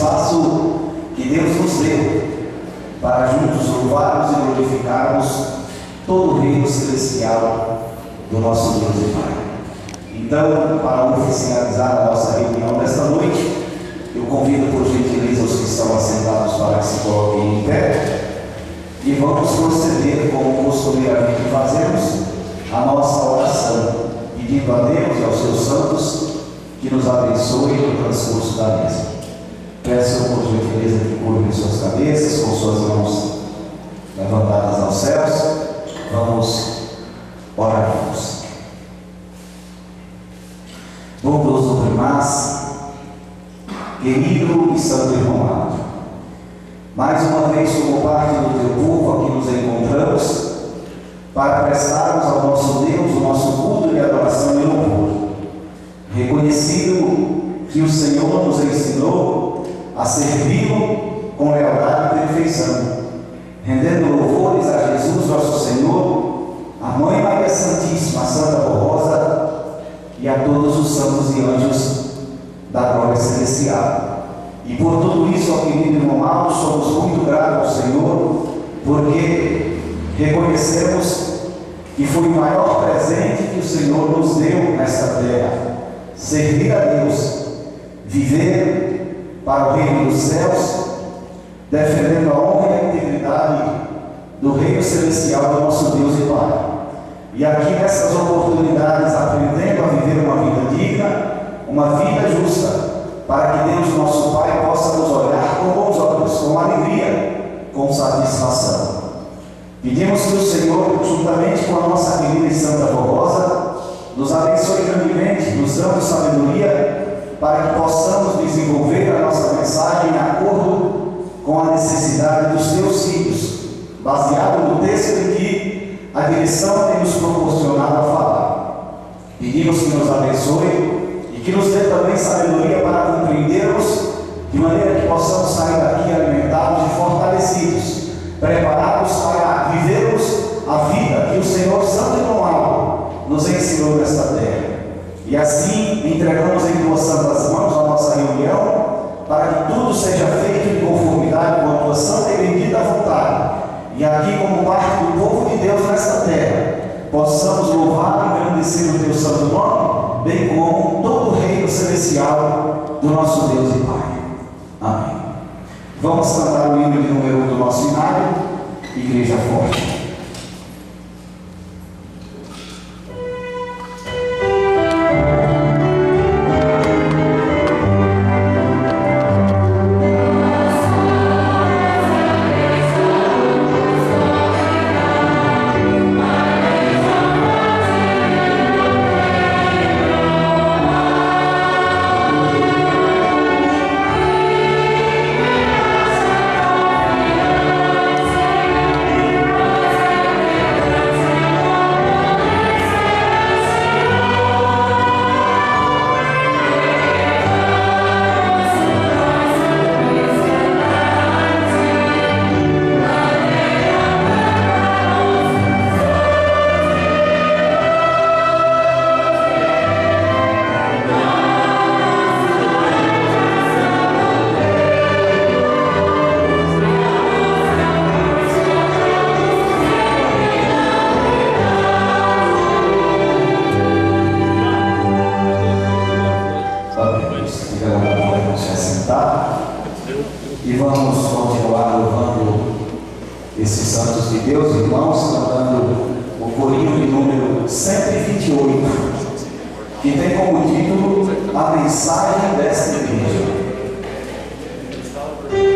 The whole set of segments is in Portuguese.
espaço que Deus nos deu para juntos louvarmos e glorificarmos todo o reino celestial do nosso Deus e Pai. Então, para oficializar a nossa reunião desta noite, eu convido por gentileza os que estão assentados para que se coloquem em pé e vamos proceder como costumeiramente fazemos a nossa oração, pedindo a Deus e aos seus santos que nos abençoe no transcurso da mesa. Peço por gentileza que curvem suas cabeças com suas mãos levantadas aos céus. Vamos orar juntos. Bondoso primaz, querido e santo irmão amado, mais uma vez como parte do teu povo aqui nos encontramos para prestarmos ao nosso Deus o nosso culto de adoração e louvor, reconhecido que o Senhor nos ensinou a servi-lo com lealdade e perfeição, rendendo louvores a Jesus nosso Senhor, a Mãe Maria Santíssima, a Santa Formosa e a todos os santos e anjos da glória celestial. E por tudo isso, ó querido irmão amado, somos muito gratos ao Senhor, porque reconhecemos que foi o maior presente que o Senhor nos deu nesta terra: servir a Deus, viver para o reino dos céus, defendendo a honra e a integridade do reino celestial do nosso Deus e Pai. E aqui nessas oportunidades, aprendendo a viver uma vida digna, uma vida justa, para que Deus, nosso Pai, possa nos olhar com bons olhos, com alegria, com satisfação. Pedimos que o Senhor, juntamente com a nossa querida e santa Formosa, nos abençoe grandemente, nos dando sabedoria, para que possamos desenvolver a nossa mensagem em acordo com a necessidade dos teus filhos, baseado no texto em que a direção tem nos proporcionado a falar. Pedimos que nos abençoe e que nos dê também sabedoria para compreendermos, de maneira que possamos sair daqui alimentados e fortalecidos, preparados para vivermos a vida que o Senhor Santo e Normal nos ensinou nesta terra. E assim entregamos em tuas santas mãos a nossa reunião, para que tudo seja feito em conformidade com a tua santa e bendita vontade. E aqui, como parte do povo de Deus nesta terra, possamos louvar e engrandecer o teu santo nome, bem como todo o reino celestial do nosso Deus e Pai. Amém. Vamos cantar o hino de número 1 do nosso hinário, Igreja Forte. E vamos continuar louvando esses santos de Deus, irmãos, cantando o corinho de número 128, que tem como título A Mensagem desta Igreja. Oh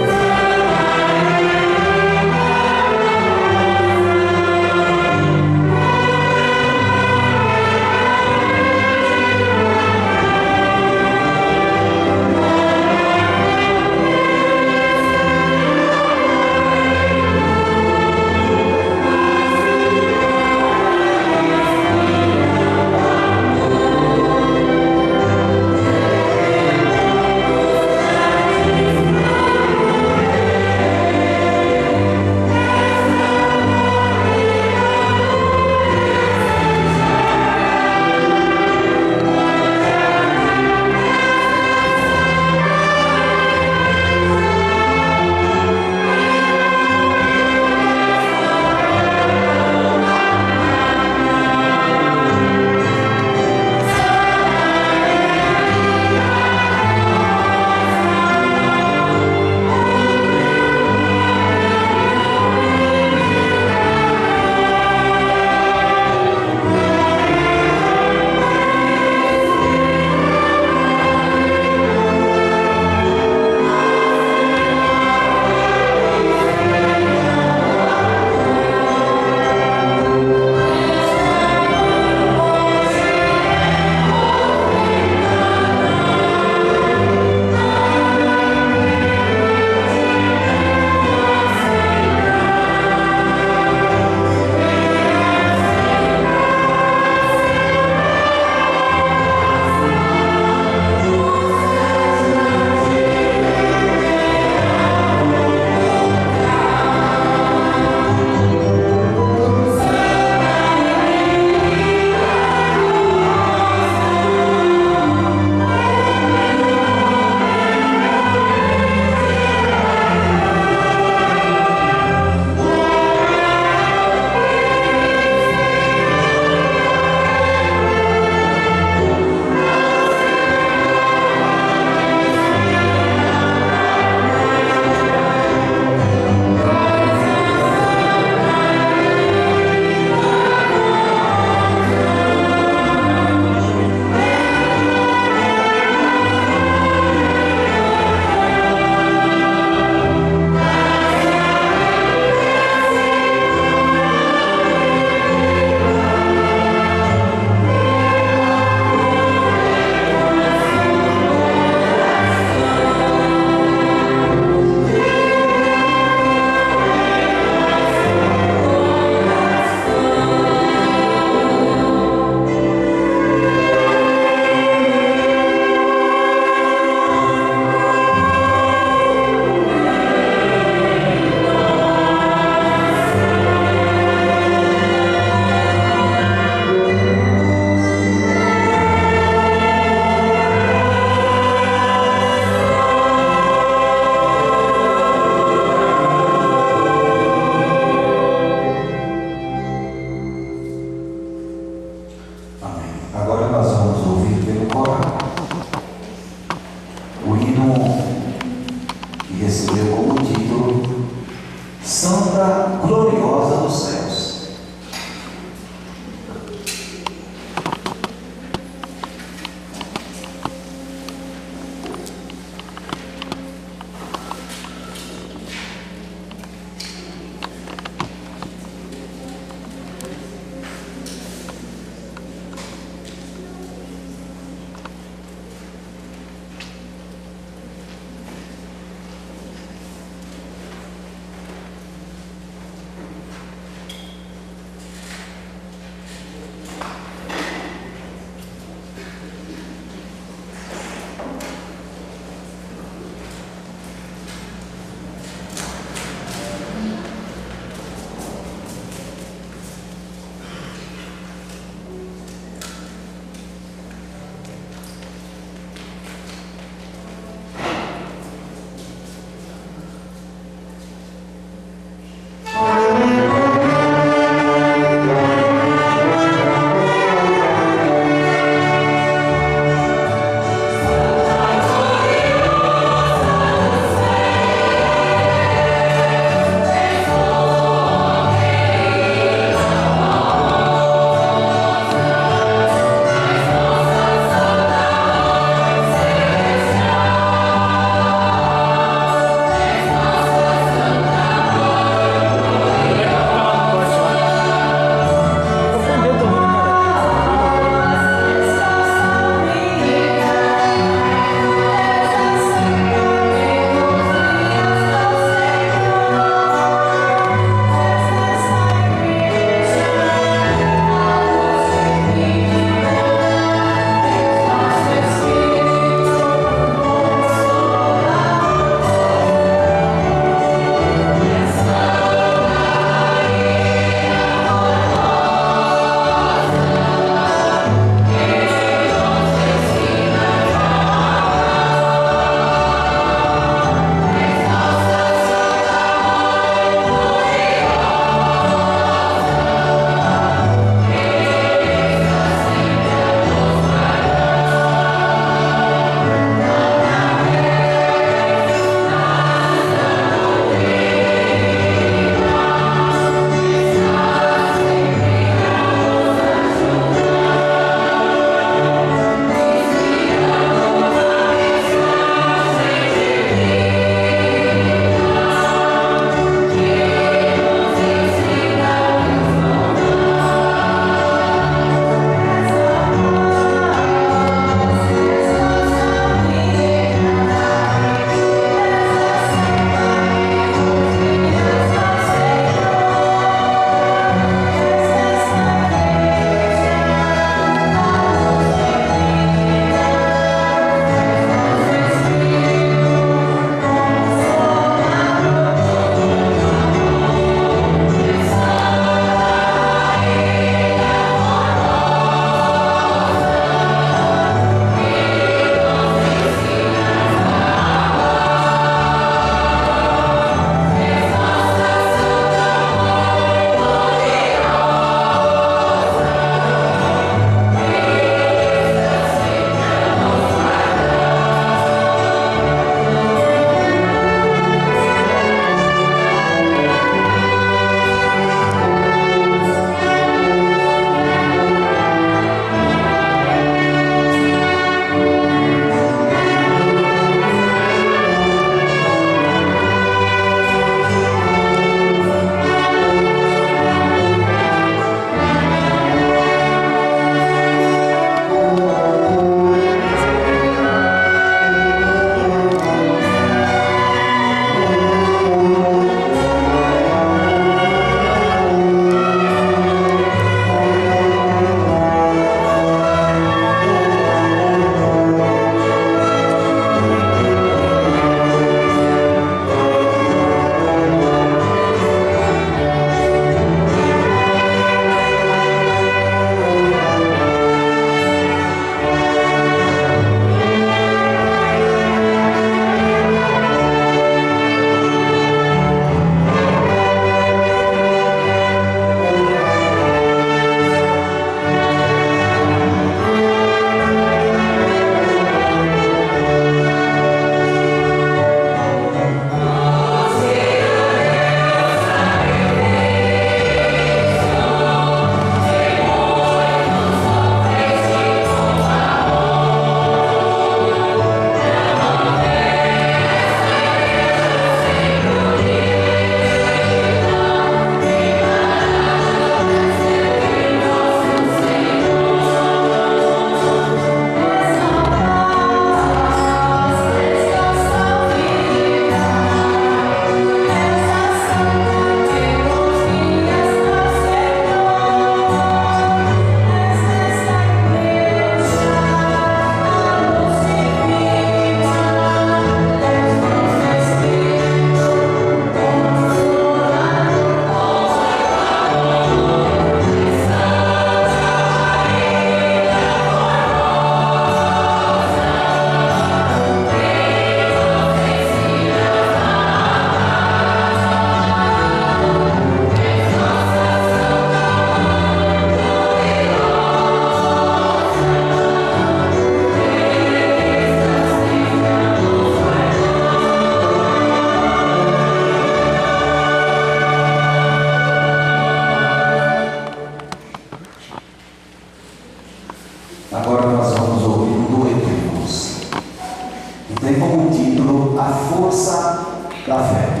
da fé.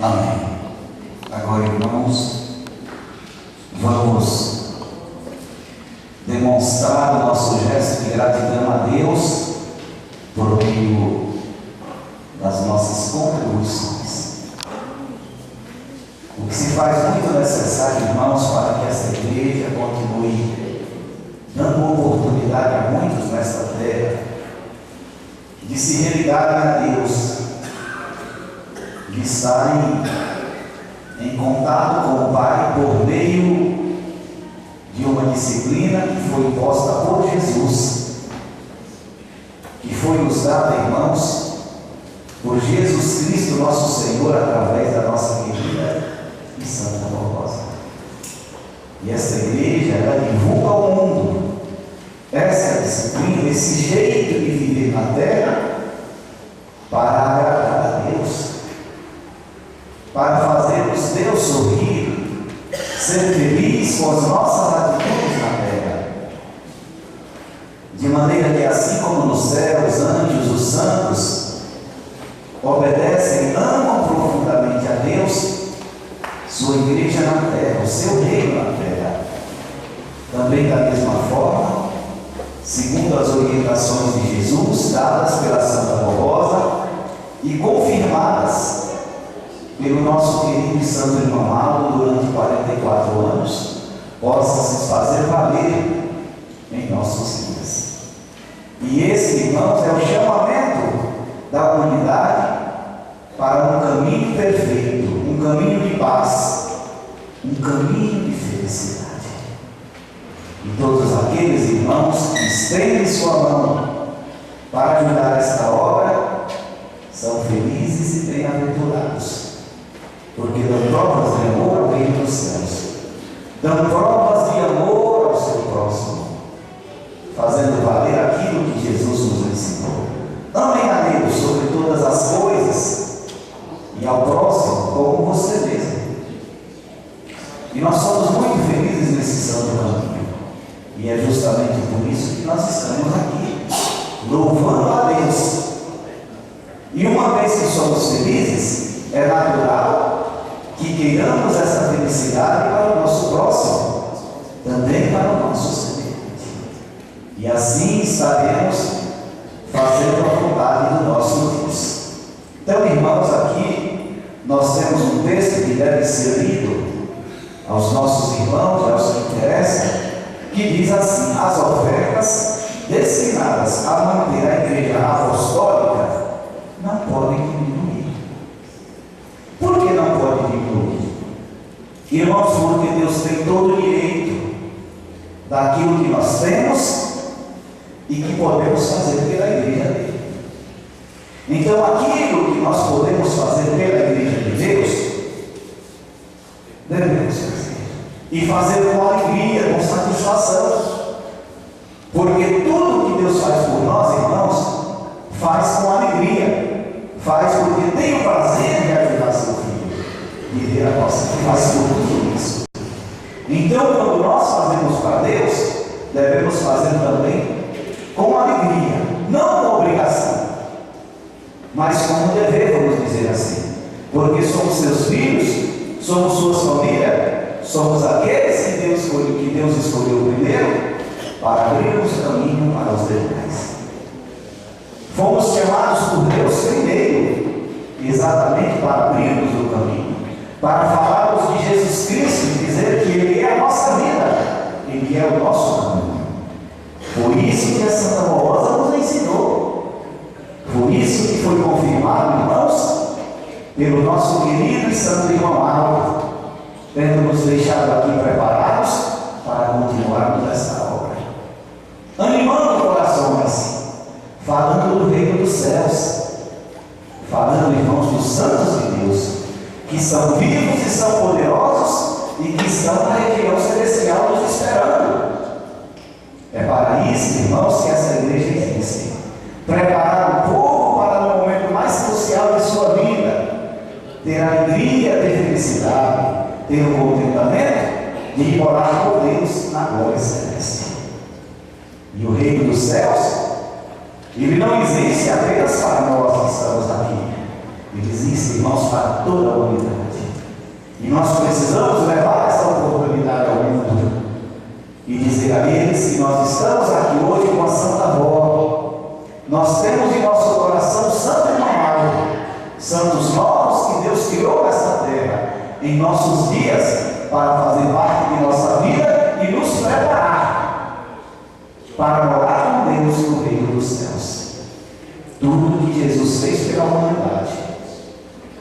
Amém. Agora, irmãos, vamos demonstrar o nosso gesto de gratidão a Deus por meio das nossas contribuições. O que se faz muito necessário, irmãos, para que essa igreja continue dando oportunidade a muitos nesta terra de se religarem a Deus, de estarem em contato com o Pai por meio de uma disciplina que foi imposta por Jesus, que foi nos dada, irmãos, por Jesus Cristo, nosso Senhor, através da nossa querida e Santa Barbosa. E essa igreja, ela divulga ao mundo essa disciplina, esse jeito de viver na terra, para agradar a Deus, para fazermos Deus sorrir, ser feliz com as nossas atitudes na terra, de maneira que assim como no céu os anjos, os santos obedecem, amam profundamente a Deus, sua igreja na terra, o seu reino na terra, também da mesma forma, segundo as orientações de Jesus, dadas pela Santa Barbosa e confirmadas pelo nosso querido e santo irmão Mauro durante 44 anos, possa se fazer valer em nossos dias. E esse, irmãos, é o chamamento da humanidade para um caminho perfeito, um caminho de paz, um caminho de felicidade. E todos aqueles irmãos que estendem sua mão para ajudar esta obra são felizes e bem-aventurados, porque dão provas de amor ao reino dos céus, dão provas de amor ao seu próximo, fazendo valer aquilo que Jesus nos ensinou. Amem a Deus sobre todas as coisas e ao próximo como você mesmo. E nós somos muito felizes nesse santo caminho. E é justamente por isso que nós estamos aqui, louvando a Deus. E uma vez que somos felizes, é natural que queiramos essa felicidade para o nosso próximo, também para o nosso semelhante. E assim estaremos fazendo a vontade do nosso Deus. Então, irmãos, aqui nós temos um texto que deve ser lido aos nossos irmãos, aos que interessam, que diz assim: as ofertas destinadas a manter a igreja apostólica não podem diminuir. Por que não pode diminuir? Irmãos, porque Deus tem todo o direito daquilo que nós temos e que podemos fazer pela igreja dele. Então, aquilo que nós podemos fazer pela igreja de Deus, devemos fazer. E fazer com alegria, com satisfação. Porque tudo que Deus faz por nós, irmãos, faz com alegria. Faz porque tem o prazer de ajudar seu filho. E ver a nossa que faz por tudo isso. Então, quando nós fazemos para Deus, devemos fazer também com alegria. Não com obrigação, mas como dever, vamos dizer assim. Porque somos seus filhos, somos suas famílias. Somos aqueles que Deus escolheu primeiro para abrirmos caminho para os demais. Fomos chamados por Deus primeiro, exatamente para abrirmos o caminho, para falarmos de Jesus Cristo e dizer que Ele é a nossa vida, Ele é o nosso caminho. Por isso que a Santa Barbosa nos ensinou, por isso que foi confirmado, irmãos, pelo nosso querido e santo irmão Mauro, tendo nos deixado aqui preparados para continuarmos esta obra, animando corações, falando do reino dos céus, falando, irmãos, dos santos de Deus, que são vivos e são poderosos e que estão na região celestial nos esperando. É para isso, irmãos, que essa igreja existe, preparar o povo para o momento mais crucial de sua vida, ter alegria, ter felicidade, ter o contentamento de morar com Deus na glória celeste. E o reino dos céus Ele não existe apenas para nós que estamos aqui. Ele existe, irmãos, para toda a humanidade. E nós precisamos levar essa oportunidade ao mundo e dizer a eles que nós estamos aqui hoje com a Santa Avó. Nós temos em nosso coração santo e amado, santos novos que Deus criou nesta terra, em nossos dias, para fazer parte de nossa vida e nos preparar para morar com Deus no reino dos céus. Tudo que Jesus fez pela humanidade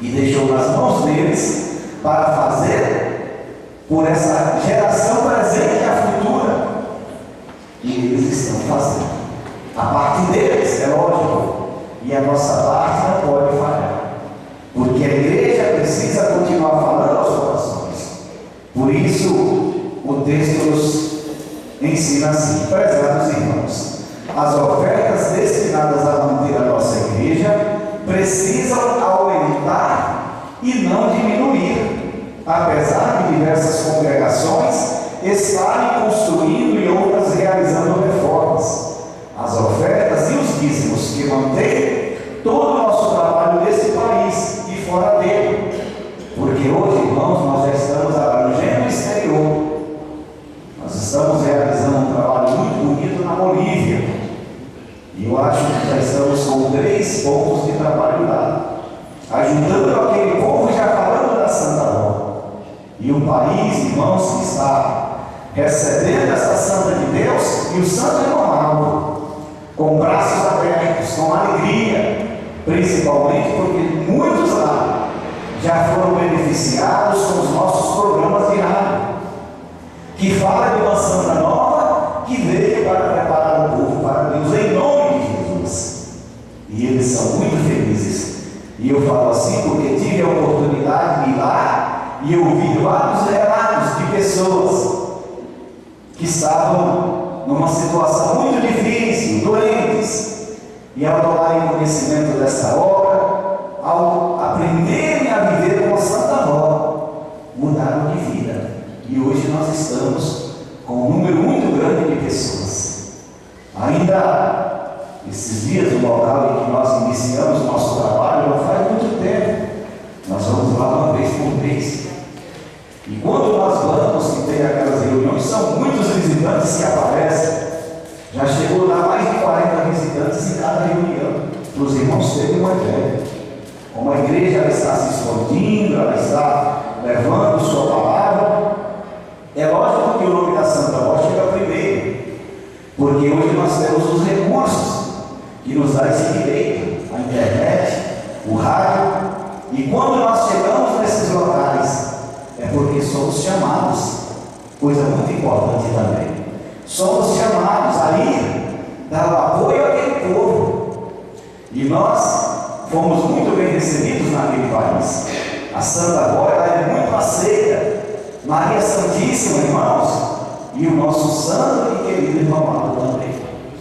e deixou nas mãos deles para fazer por essa geração presente e a futura, e eles estão fazendo. A parte deles é lógico, e a nossa parte não pode falhar, porque a igreja precisa continuar falando aos corações. Por isso o texto nos ensina assim: prezados irmãos, as ofertas destinadas a manter a nossa igreja precisam aumentar e não diminuir, apesar de diversas congregações estarem construindo e outras realizando reformas. As ofertas e os dízimos que mantêm todo o nosso trabalho nesse país e fora dele, porque hoje, irmãos, nós já estamos abrangendo o exterior. Nós estamos realizando um trabalho muito bonito na Bolívia, e eu acho que já estamos com 3 pontos de trabalho lá, ajudando aquele povo, já falando da Santa Avó. E o país, irmãos, que está recebendo essa Santa de Deus, e o Santo Ronaldo, com braços abertos, com alegria, principalmente porque muitos lá já foram beneficiados com os nossos programas de rádio, que fala de uma Santa Nova que veio para preparar o povo para Deus, em nome de Jesus. E eles são muito felizes. E eu falo assim porque tive a oportunidade de ir lá e ouvir vários relatos de pessoas que estavam numa situação muito difícil, doentes, e ao tomarem conhecimento dessa obra, ao aprenderem a viver com a Santa Avó, mudaram de vida. E hoje nós estamos com um número muito grande de pessoas. Ainda esses dias, no local em que nós iniciamos nosso trabalho, não faz muito tempo, nós vamos lá uma vez por mês. E quando nós vamos, que tem aquelas reuniões, são muitos visitantes que aparecem. Já chegou lá mais de 40 visitantes em cada reunião, para os irmãos terem uma ideia. Como a igreja ela está se expandindo, ela está levando sua palavra, é lógico que o nome da Santa Avó chega primeiro, porque hoje nós temos os recursos que nos dá esse direito, a internet, o rádio, e quando nós chegamos nesses locais, é porque somos chamados, coisa muito importante também, somos chamados a ir dar o apoio àquele povo, e nós fomos muito bem recebidos naquele país. A Santa Avó ela é muito aceita, Maria Santíssima, irmãos, e o nosso santo e querido irmão amado também.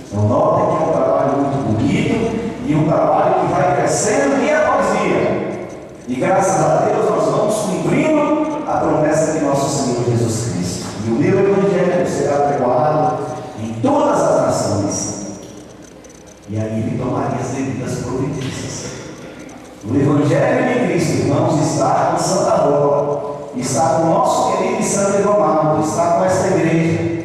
Então notem que é um trabalho muito bonito e um trabalho que vai crescendo dia após dia, e graças a Deus nós vamos cumprindo a promessa de nosso Senhor Jesus Cristo. E o meu Evangelho será pregoado em todas as nações, e aí ele tomaria as devidas providências. O Evangelho de Cristo, irmãos, está com Santa Avó, está com o nosso querido Santo Ronaldo, está com esta igreja,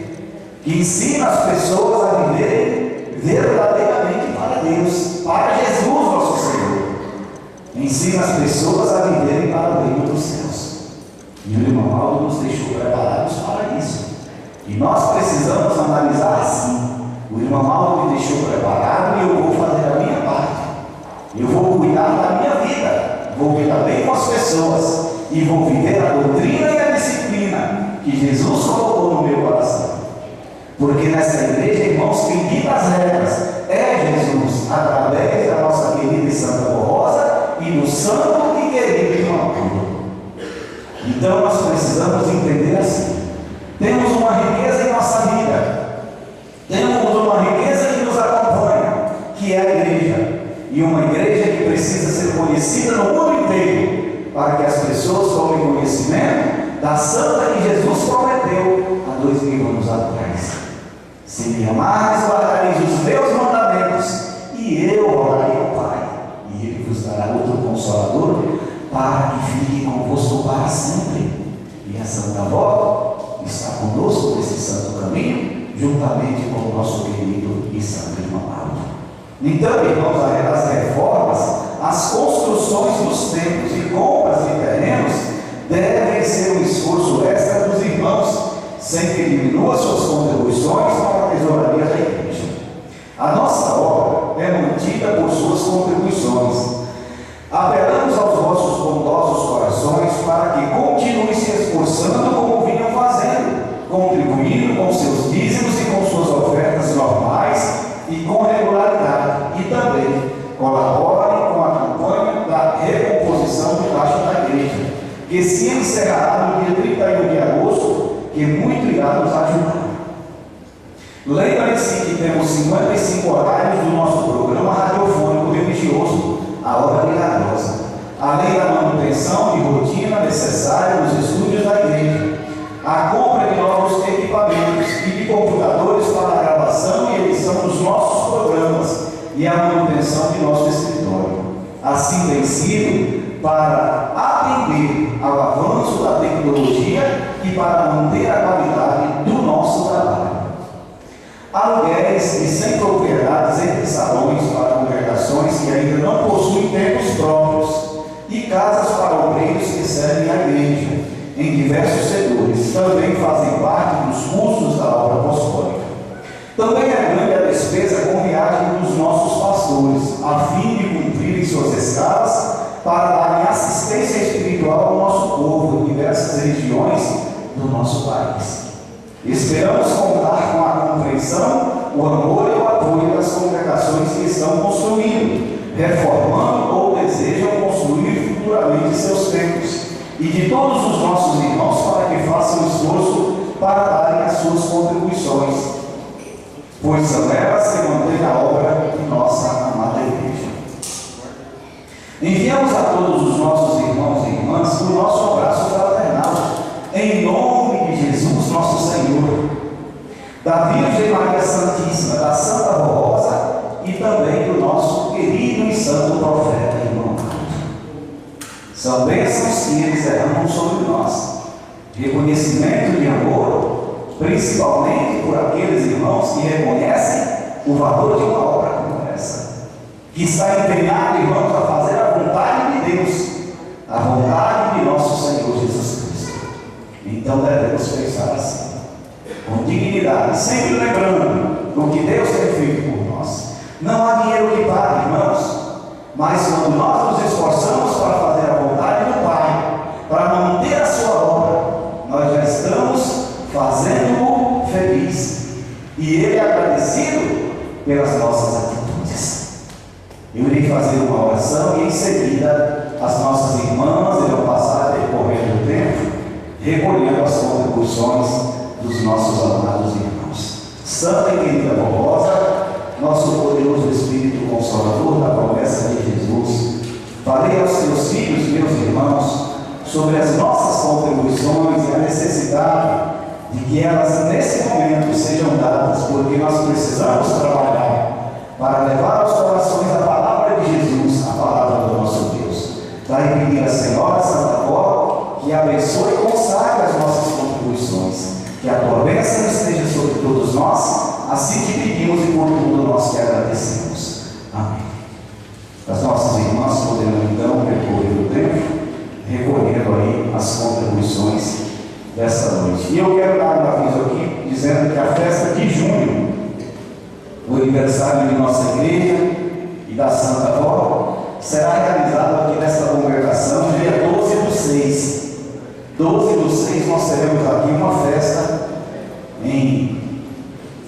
que ensina as pessoas a viverem verdadeiramente para Deus, para Jesus nosso Senhor. Ensina as pessoas a viverem para o reino dos céus. E o irmão Aldo nos deixou preparados para isso. E nós precisamos analisar assim: o irmão Aldo me deixou preparado e eu vou fazer a minha parte. Eu vou cuidar da minha vida, vou cuidar bem com as pessoas e vou viver a doutrina e a disciplina que Jesus colocou no meu coração. Porque nessa igreja, irmãos, quem dita as regras é Jesus, através da nossa querida e Santa Rosa e do santo e querido irmão Paulo. Então nós precisamos entender assim: temos uma riqueza em nossa vida, temos uma riqueza que nos acompanha, que é a igreja, e uma igreja que precisa ser conhecida no mundo inteiro, para que as pessoas tomem conhecimento da santa que Jesus prometeu há 2000 anos atrás. Se me amares, guardareis os meus mandamentos, e e eu orarei ao Pai, e Ele vos dará outro Consolador, para que fique convosco para sempre. E a Santa Avó está conosco nesse santo caminho, juntamente com o nosso querido e santo irmão Paulo. Então, irmãos, as reformas, as construções dos templos e compras de terrenos devem ser um esforço extra dos irmãos, sem que diminua suas contribuições para a tesouraria da igreja. A nossa obra é mantida por suas contribuições. Apelamos aos vossos bondosos corações para que continuem se esforçando como vinham fazendo, contribuindo com seus dízimos e com suas ofertas normais e com regularidade, e também colaborem com a campanha da recomposição de caixa da igreja, que se encerrará no dia 31 de agosto, que muito irá nos ajudar. Lembre-se que temos 55 horários do nosso programa radiofônico religioso, a Hora Milagrosa, além da manutenção de rotina necessária nos estúdios da igreja, a compra de novos equipamentos e de computadores para a gravação e edição dos nossos programas e a manutenção de nosso escritório. Assim tem sido para atender ao avanço da tecnologia e para manter a qualidade do nosso trabalho. Aluguéis de 100 propriedades entre salões para congregações que ainda não possuem templos próprios e casas para obreiros que servem à igreja em diversos setores também fazem parte dos custos da obra apostólica. Também é grande a despesa com viagem dos nossos pastores, a fim de cumprirem suas escalas para darem assistência espiritual ao nosso povo em diversas regiões do nosso país. Esperamos contar com a compreensão, o amor e o apoio das congregações que estão construindo, reformando ou desejam construir futuramente seus templos, e de todos os nossos irmãos para que façam esforço para darem as suas contribuições, pois são elas que mantêm a obra de nossa amada igreja. Enviamos a todos os nossos irmãos e irmãs o nosso abraço fraternal, em nome de Jesus nosso Senhor, da Virgem Maria Santíssima, da Santa Rosa e também do nosso querido e santo profeta irmão Paulo. São bênçãos que eles derramam sobre nós, reconhecimento de amor, principalmente por aqueles irmãos que reconhecem o valor de uma obra como essa, que está empenhado, irmãos, a fazer a vontade de Deus, a vontade de nosso Senhor Jesus Cristo. Então devemos pensar assim, com dignidade, sempre lembrando o que Deus tem feito por nós. Não há dinheiro que pague, irmãos, mas quando nós nos esforçamos para fazer a vontade do Pai, para manter a sua obra, nós já estamos fazendo-o feliz, e Ele é agradecido pelas nossas atitudes. Eu irei fazer uma oração e em seguida as nossas irmãs irão passar, decorrendo do tempo, recolhendo as contribuições dos nossos amados irmãos. Santa e querida Rosa, nosso poderoso Espírito Consolador da promessa de Jesus, falei aos teus filhos, meus irmãos, sobre as nossas contribuições e a necessidade de que elas nesse momento sejam dadas, porque nós precisamos trabalhar para levar aos corações a palavra de Jesus, a palavra do nosso Deus. Daí pedir à Senhora Santa Avó que abençoe e consagre as nossas contribuições, que a tua bênção esteja sobre todos nós, assim te pedimos e por tudo nós te agradecemos. Amém. As nossas irmãs poderão então percorrer o tempo, recolhendo aí as contribuições desta noite. E eu quero dar um aviso aqui, dizendo que a festa de junho, o aniversário de nossa igreja e da Santa Avó, será realizado aqui nesta congregação no dia 12/6. 12/6 nós teremos aqui uma festa em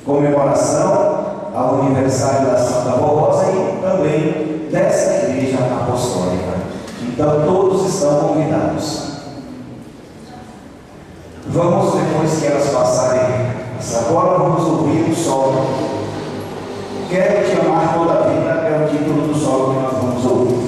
comemoração ao aniversário da Santa Rosa e também desta igreja apostólica. Então todos estão convidados. Vamos, depois que elas passarem agora, vamos ouvir o solo. Quero te amar toda a vida é o título do solo que nós vamos ouvir.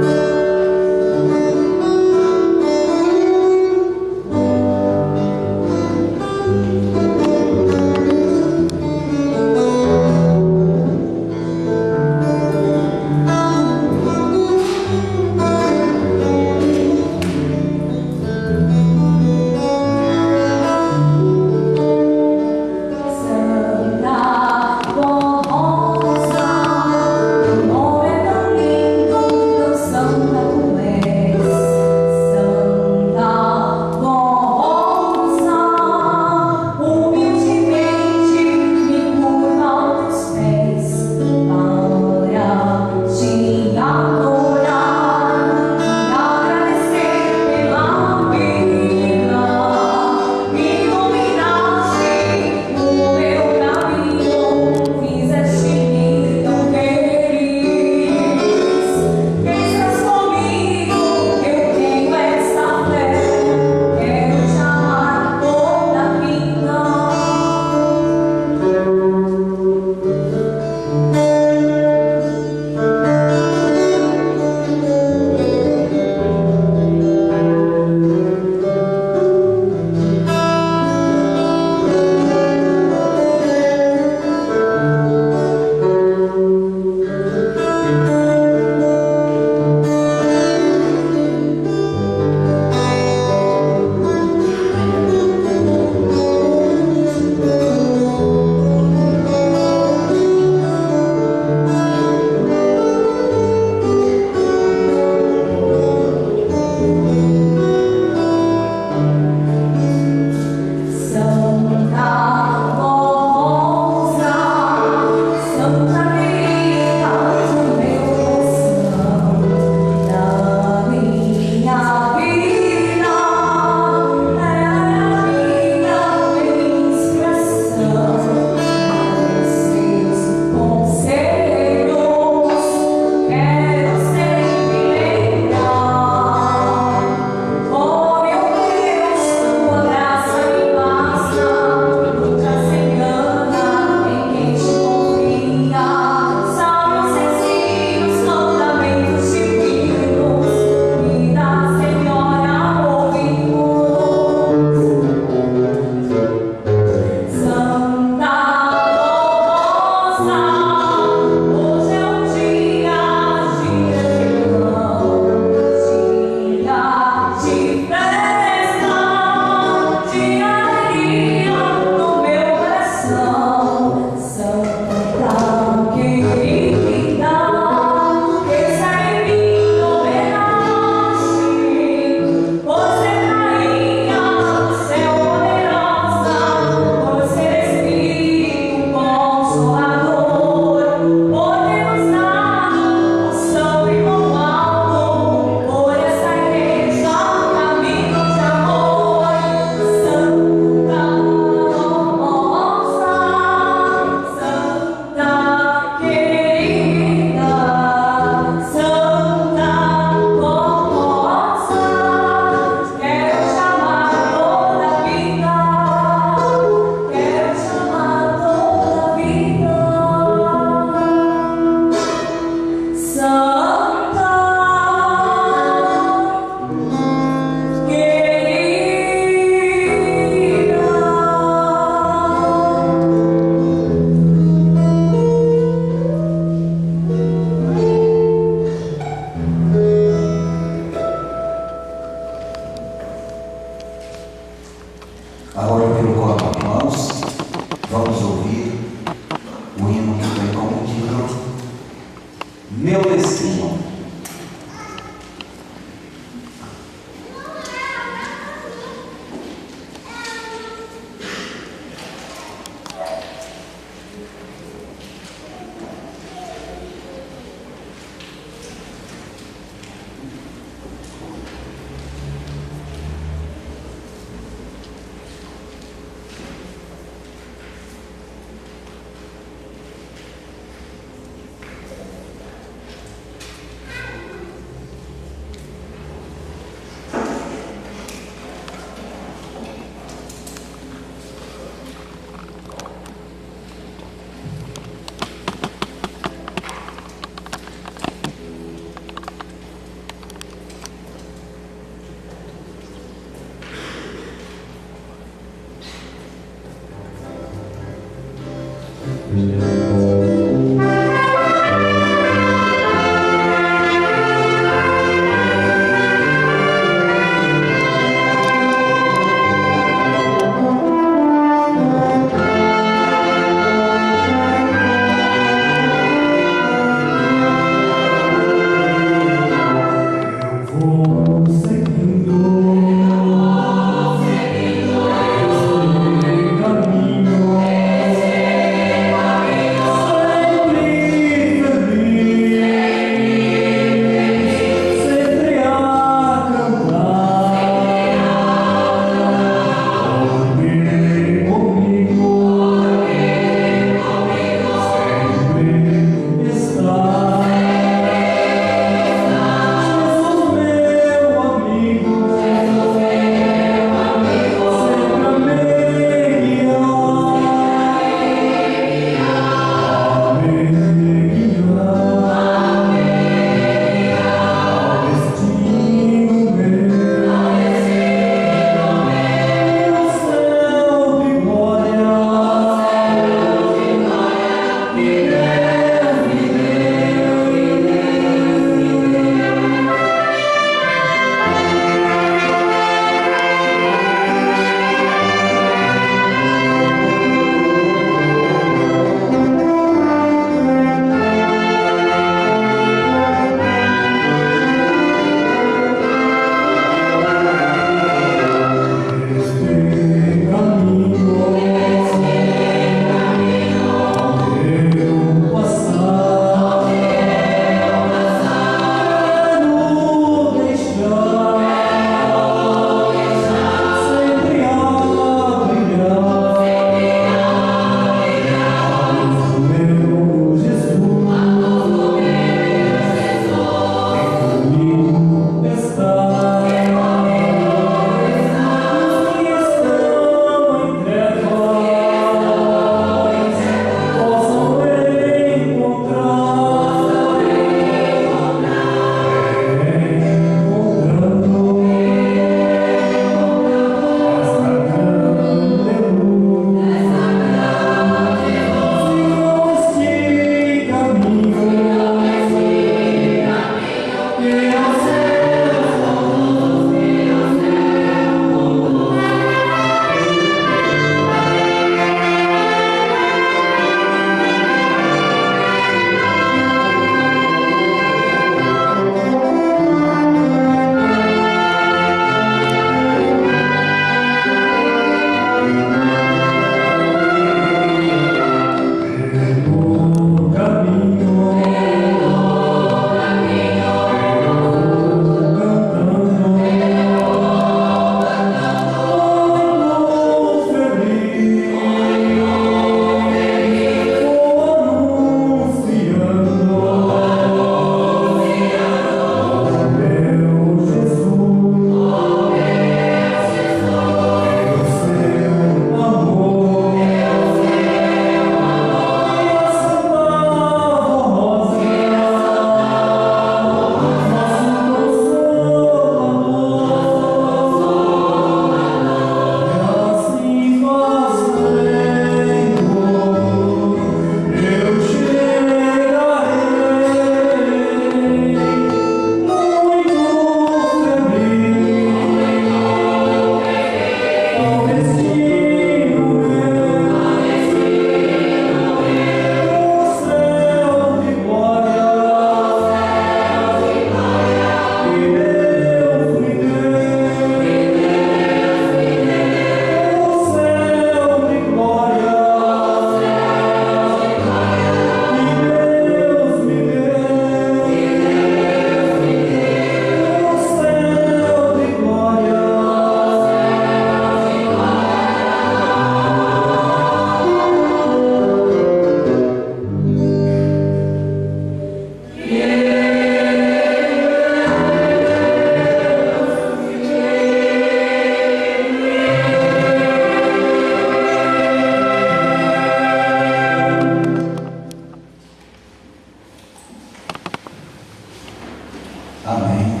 Amém.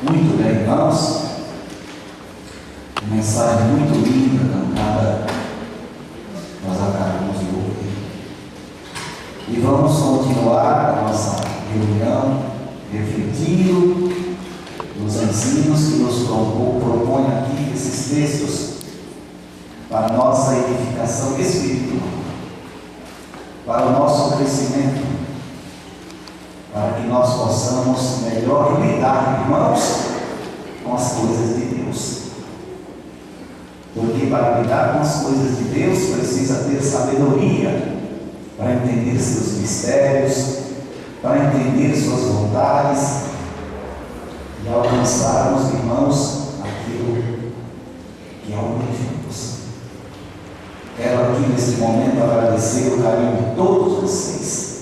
Muito bem, irmãos. Mensagem muito linda cantada. Nós acabamos de ouvir. continuar a nossa reunião, refletindo nos ensinos que nos propõe aqui esses textos para a nossa edificação espiritual, para o nosso crescimento, para que nós possamos melhor lidar, irmãos, com as coisas de Deus. Porque para lidar com as coisas de Deus precisa ter sabedoria para entender seus mistérios, para entender suas vontades e alcançarmos, irmãos, aquilo que almejamos. Quero aqui nesse momento agradecer o carinho de todos vocês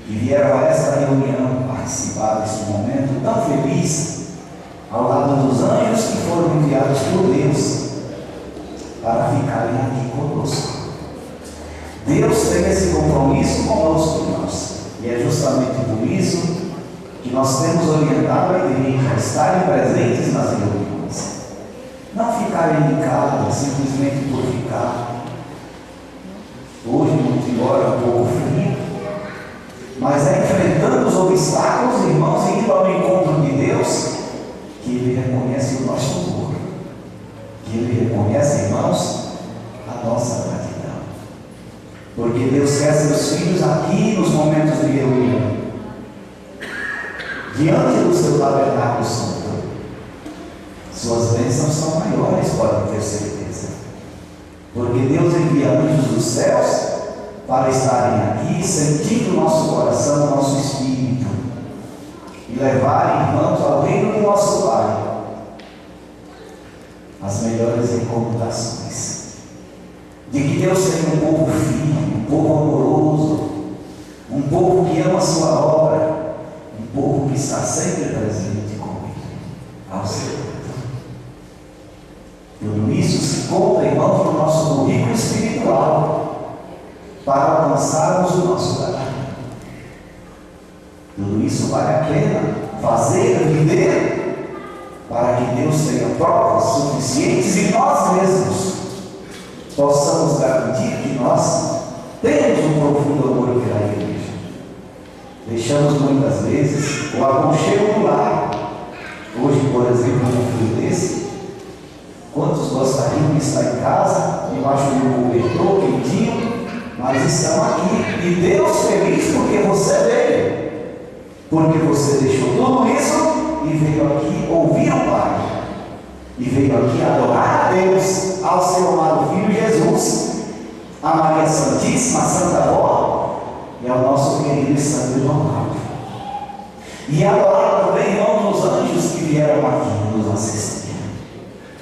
que vieram a esta reunião participar deste momento tão feliz, ao lado dos anjos que foram enviados por Deus para ficarem aqui conosco. Deus tem esse compromisso conosco, irmãos, e é justamente por isso que nós temos orientado a igreja a estarem presentes nas reuniões, não ficarem em casa simplesmente por ficar. Hoje, muito embora um pouco frio, mas é enfrentando os obstáculos, irmãos, e indo ao encontro de Deus, que Ele reconhece o nosso amor, que Ele reconhece, irmãos, a nossa gratidão. Porque Deus quer seus filhos aqui nos momentos de reunião, diante do seu tabernáculo santo. Suas bênçãos são maiores, podem ter certeza. Porque Deus envia anjos dos céus para estarem aqui, sentindo o nosso coração, o nosso espírito, e levarem, irmãos, ao reino do nosso Pai as melhores encomendações. De que Deus tem um povo firme, um povo amoroso, um povo que ama a sua obra, um povo que está sempre presente com Ele, ao seu lado. Tudo isso se conta, irmãos, no nosso currículo espiritual, para alcançarmos o nosso galardão. Tudo isso vale a pena fazer, viver, para que Deus tenha provas suficientes e nós mesmos possamos garantir que nós temos um profundo amor pela igreja. Deixamos muitas vezes o aconchego do lar. Hoje, por exemplo, num frio desse, quantos gostariam de estar em casa, debaixo de um cobertor quentinho, mas estão aqui, e Deus feliz porque você veio, porque você deixou tudo isso e veio aqui ouvir o Pai, e veio aqui adorar a Deus, ao seu amado Filho Jesus, a Maria Santíssima, a Santa Avó, e ao nosso querido Santo Ronaldo. E adorar também, irmãos, os anjos que vieram aqui nos assistir.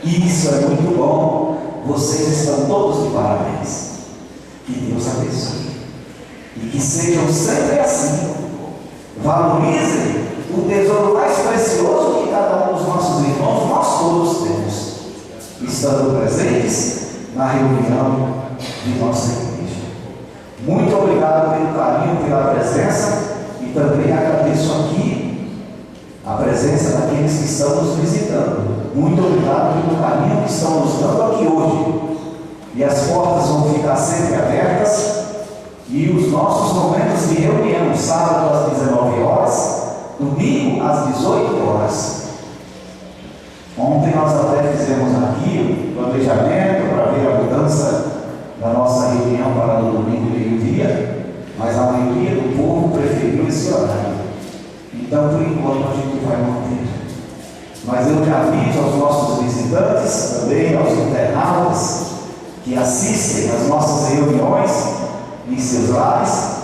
E isso é muito bom, vocês estão todos de parabéns. Que Deus abençoe. E que sejam sempre assim. Valorizem o tesouro mais precioso que cada um dos nossos irmãos, nós todos temos, estando presentes na reunião de nossa igreja. Muito obrigado pelo carinho, pela presença, e também agradeço aqui a presença daqueles que estão nos visitando. Muito obrigado pelo carinho que estão nos dando aqui hoje. E as portas vão ficar sempre abertas, e os nossos momentos de reunião, sábado às 19 horas, domingo às 18 horas. Ontem nós até fizemos aqui o planejamento para ver a mudança da nossa reunião para no domingo meio-dia, mas a maioria do povo preferiu esse horário. Então, por enquanto, a gente vai manter. Mas eu já aviso aos nossos visitantes, também aos internautas que assistem às nossas reuniões em seus lares,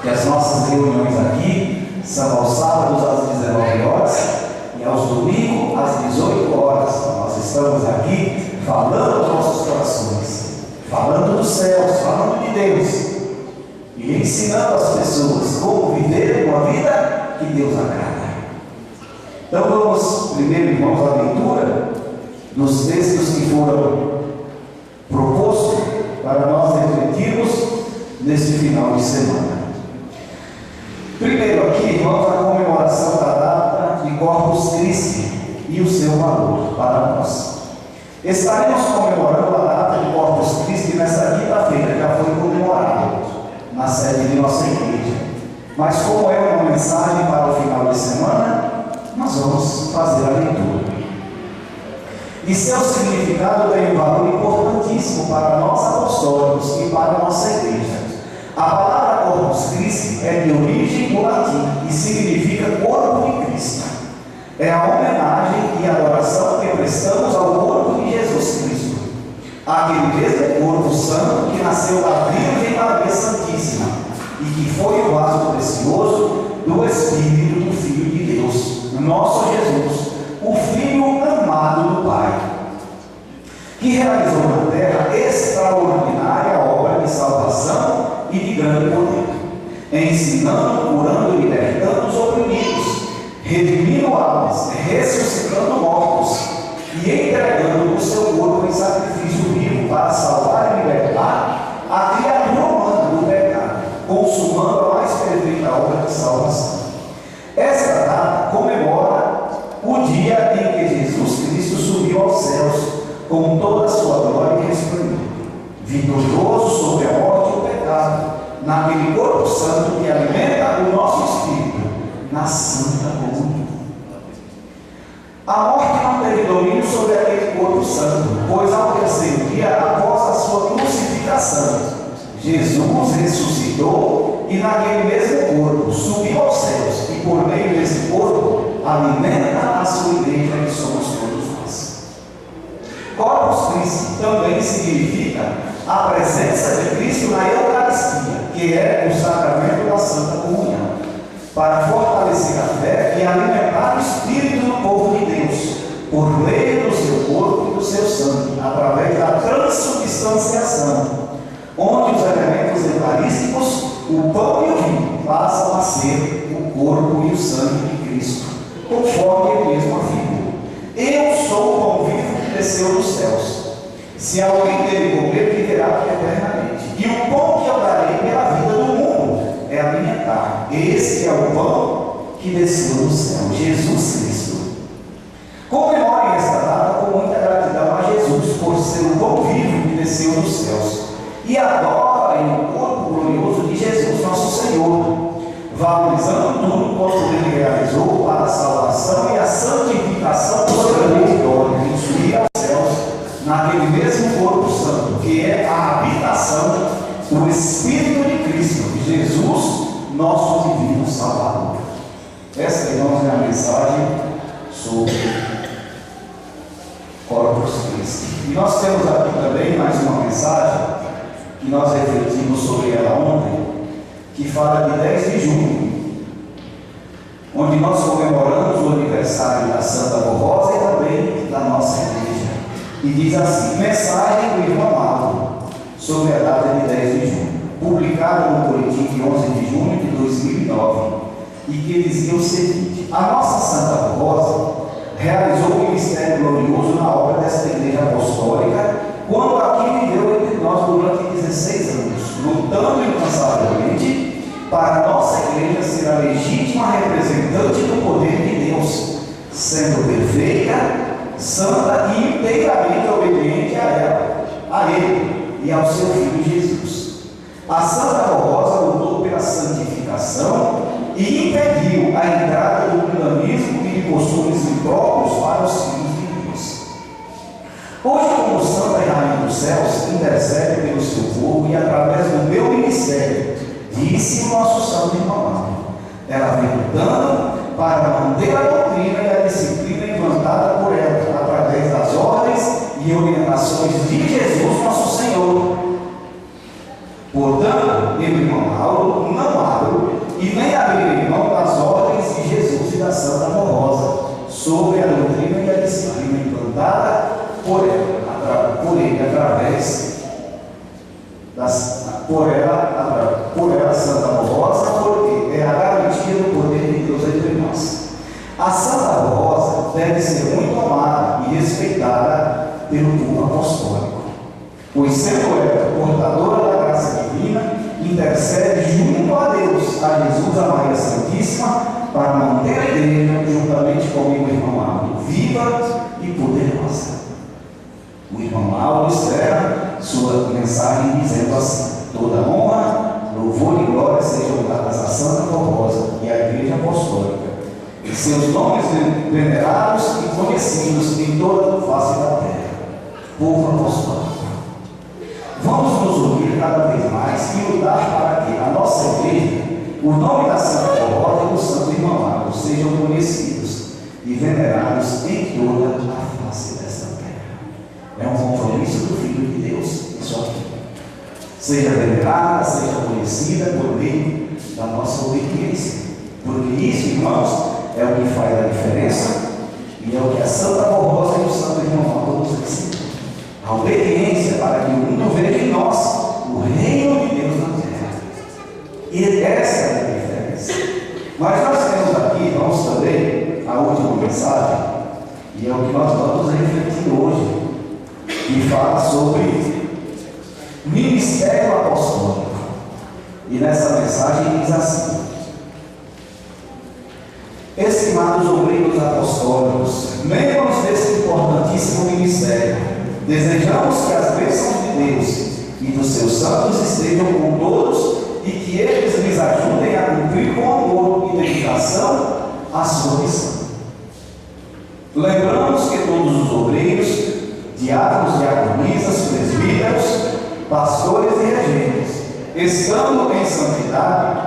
que as nossas reuniões aqui são aos sábados às 19 horas e aos domingos às 18 horas. Nós estamos aqui falando aos nossos corações, falando dos céus, falando de Deus e ensinando as pessoas como viver uma vida que Deus agrada. Então vamos primeiro, irmãos, à leitura dos textos que foram propostos para nós refletirmos neste final de semana. Primeiro aqui, irmãos, a comemoração da data de Corpus Christi e o seu valor para nós. Estaremos comemorando a data de Corpus Christi nesta quinta-feira, já foi comemorado na sede de nossa igreja. e seu significado tem um valor importantíssimo para nós apostólicos e para a nossa igreja. A palavra Corpus Christi é de origem do latim e significa corpo de Cristo. É a homenagem e adoração que prestamos ao corpo de Jesus Cristo, aquele mesmo corpo santo que nasceu da Virgem Maria Santíssima e que foi o vaso precioso do Espírito do Filho de Deus, nosso Jesus, o Filho amado do Pai, que realizou na terra extraordinária obra de salvação e de grande poder, ensinando, curando e libertando os oprimidos, redimindo almas, ressuscitando mortos e entregando o seu corpo em sacrifício vivo para salvar e libertar a criatura humana do pecado, consumando a mais perfeita obra de salvação. Esta data comemora o dia em que Jesus Cristo subiu aos céus com toda a sua glória e esplendor, vitorioso sobre a morte e o pecado, naquele corpo santo que alimenta o nosso espírito, na santa comunhão. A morte não teve domínio sobre aquele corpo santo, pois ao terceiro dia, após a sua crucificação, Jesus ressuscitou e naquele mesmo corpo subiu aos céus e por meio desse corpo alimenta a sua igreja que somos todos nós. Corpus Christi também significa a presença de Cristo na Eucaristia, que é o sacramento da Santa Comunhão, para fortalecer a fé e alimentar o Espírito do povo de Deus, por meio do seu corpo e do seu sangue, através da transubstanciação, onde os elementos eucarísticos, o pão e o vinho, passam a ser o corpo e o sangue de Cristo, conforme ele mesmo afirmou: eu sou o pão vivo que desceu dos céus. Se alguém dele comer, viverá eternamente. E o pão que eu darei pela vida do mundo é a minha carne. Esse é o pão que desceu do céu, Jesus Cristo. Comemorem esta data com muita gratidão a Jesus por ser o pão vivo que desceu dos céus. E adorem o corpo glorioso de Jesus, nosso Senhor, valorizando tudo quanto ele realizou para a salvação e a santificação do seu território, e subir aos céus naquele mesmo corpo santo, que é a habitação do Espírito de Cristo, de Jesus, nosso divino Salvador. Essa, irmãos, é a mensagem sobre Corpus Christi. E nós temos aqui também mais uma mensagem que nós refletimos sobre ela ontem, que fala de 10 de junho, onde nós comemoramos o aniversário da Santa Rosa e também da nossa igreja. E diz assim: mensagem do irmão Álvaro sobre a data de 10 de junho, publicada no boletim de 11 de junho de 2009, e que dizia o seguinte: a nossa Santa Rosa realizou o ministério glorioso na obra desta igreja apostólica, quando aqui viveu entre nós durante 16 anos, lutando incansavelmente para a nossa igreja ser a legítima representante do poder de Deus, sendo perfeita, santa e inteiramente obediente a Ele e ao seu Filho Jesus. A Santa Rosa lutou pela santificação e impediu a entrada do mundanismo e de costumes impróprios para os filhos de Deus. Hoje, como Santa e Rainha dos Céus, intercede pelo seu povo e através do meu ministério, disse o nosso santo irmão, ela vem lutando para manter a doutrina e a disciplina implantada por ela, através das ordens e orientações de Jesus, nosso Senhor. Portanto, meu irmão Mauro, não abro e nem abrirei mão das ordens de Jesus e da Santa Rosa sobre a doutrina e a disciplina implantada por ele através por ela Santa Rosa, porque é a garantia do poder de Deus entre nós. A Santa Rosa deve ser muito amada e respeitada pelo povo apostólico, pois sendo ela portadora da graça divina, intercede junto a Deus, a Jesus, a Maria Santíssima, para manter a igreja, juntamente comigo, irmão Mauro, viva e poderosa. O irmão Mauro encerra sua mensagem dizendo assim: toda honra, louvor e glória sejam dadas à Santa Rosa e à Igreja Apostólica, e seus nomes venerados e conhecidos em toda a face da terra. Povo apostólico, vamos nos unir cada vez mais e lutar para que a nossa igreja, o nome da Santa Rosa e do Santo Irmão sejam conhecidos e venerados em toda a face desta terra. É um compromisso do Filho de Deus, isso aqui. Seja venerada, seja conhecida por meio da nossa obediência. Porque isso, irmãos, é o que faz a diferença e é o que a Santa Rosa e o Santo Irmão nos ensinam. A obediência para que o mundo veja em nós o reino de Deus na terra. E essa é a diferença. Mas nós temos aqui, vamos também, a última mensagem, e é o que nós vamos refletir hoje, que fala sobre ministério apostólico. E nessa mensagem diz assim: estimados obreiros apostólicos, membros desse importantíssimo ministério, desejamos que as bênçãos de Deus e dos seus santos estejam com todos e que eles lhes ajudem a cumprir com amor e dedicação a sua missão. Lembramos que todos os obreiros, diáconos, diaconisas, presbíteros, pastores e regentes, estando em santidade,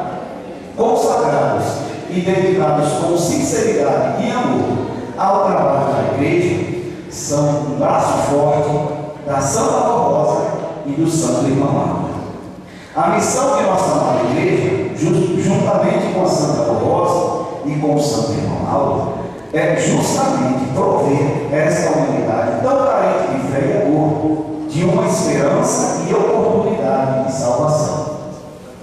consagrados e dedicados com sinceridade e amor ao trabalho da igreja, são um braço forte da Santa Rosa e do Santo Irmão. A missão de nossa amada igreja, juntamente com a Santa Rosa e com o Santo Irmão, é justamente prover esta humanidade tão carente de fé e amor, de uma esperança e oportunidade de salvação.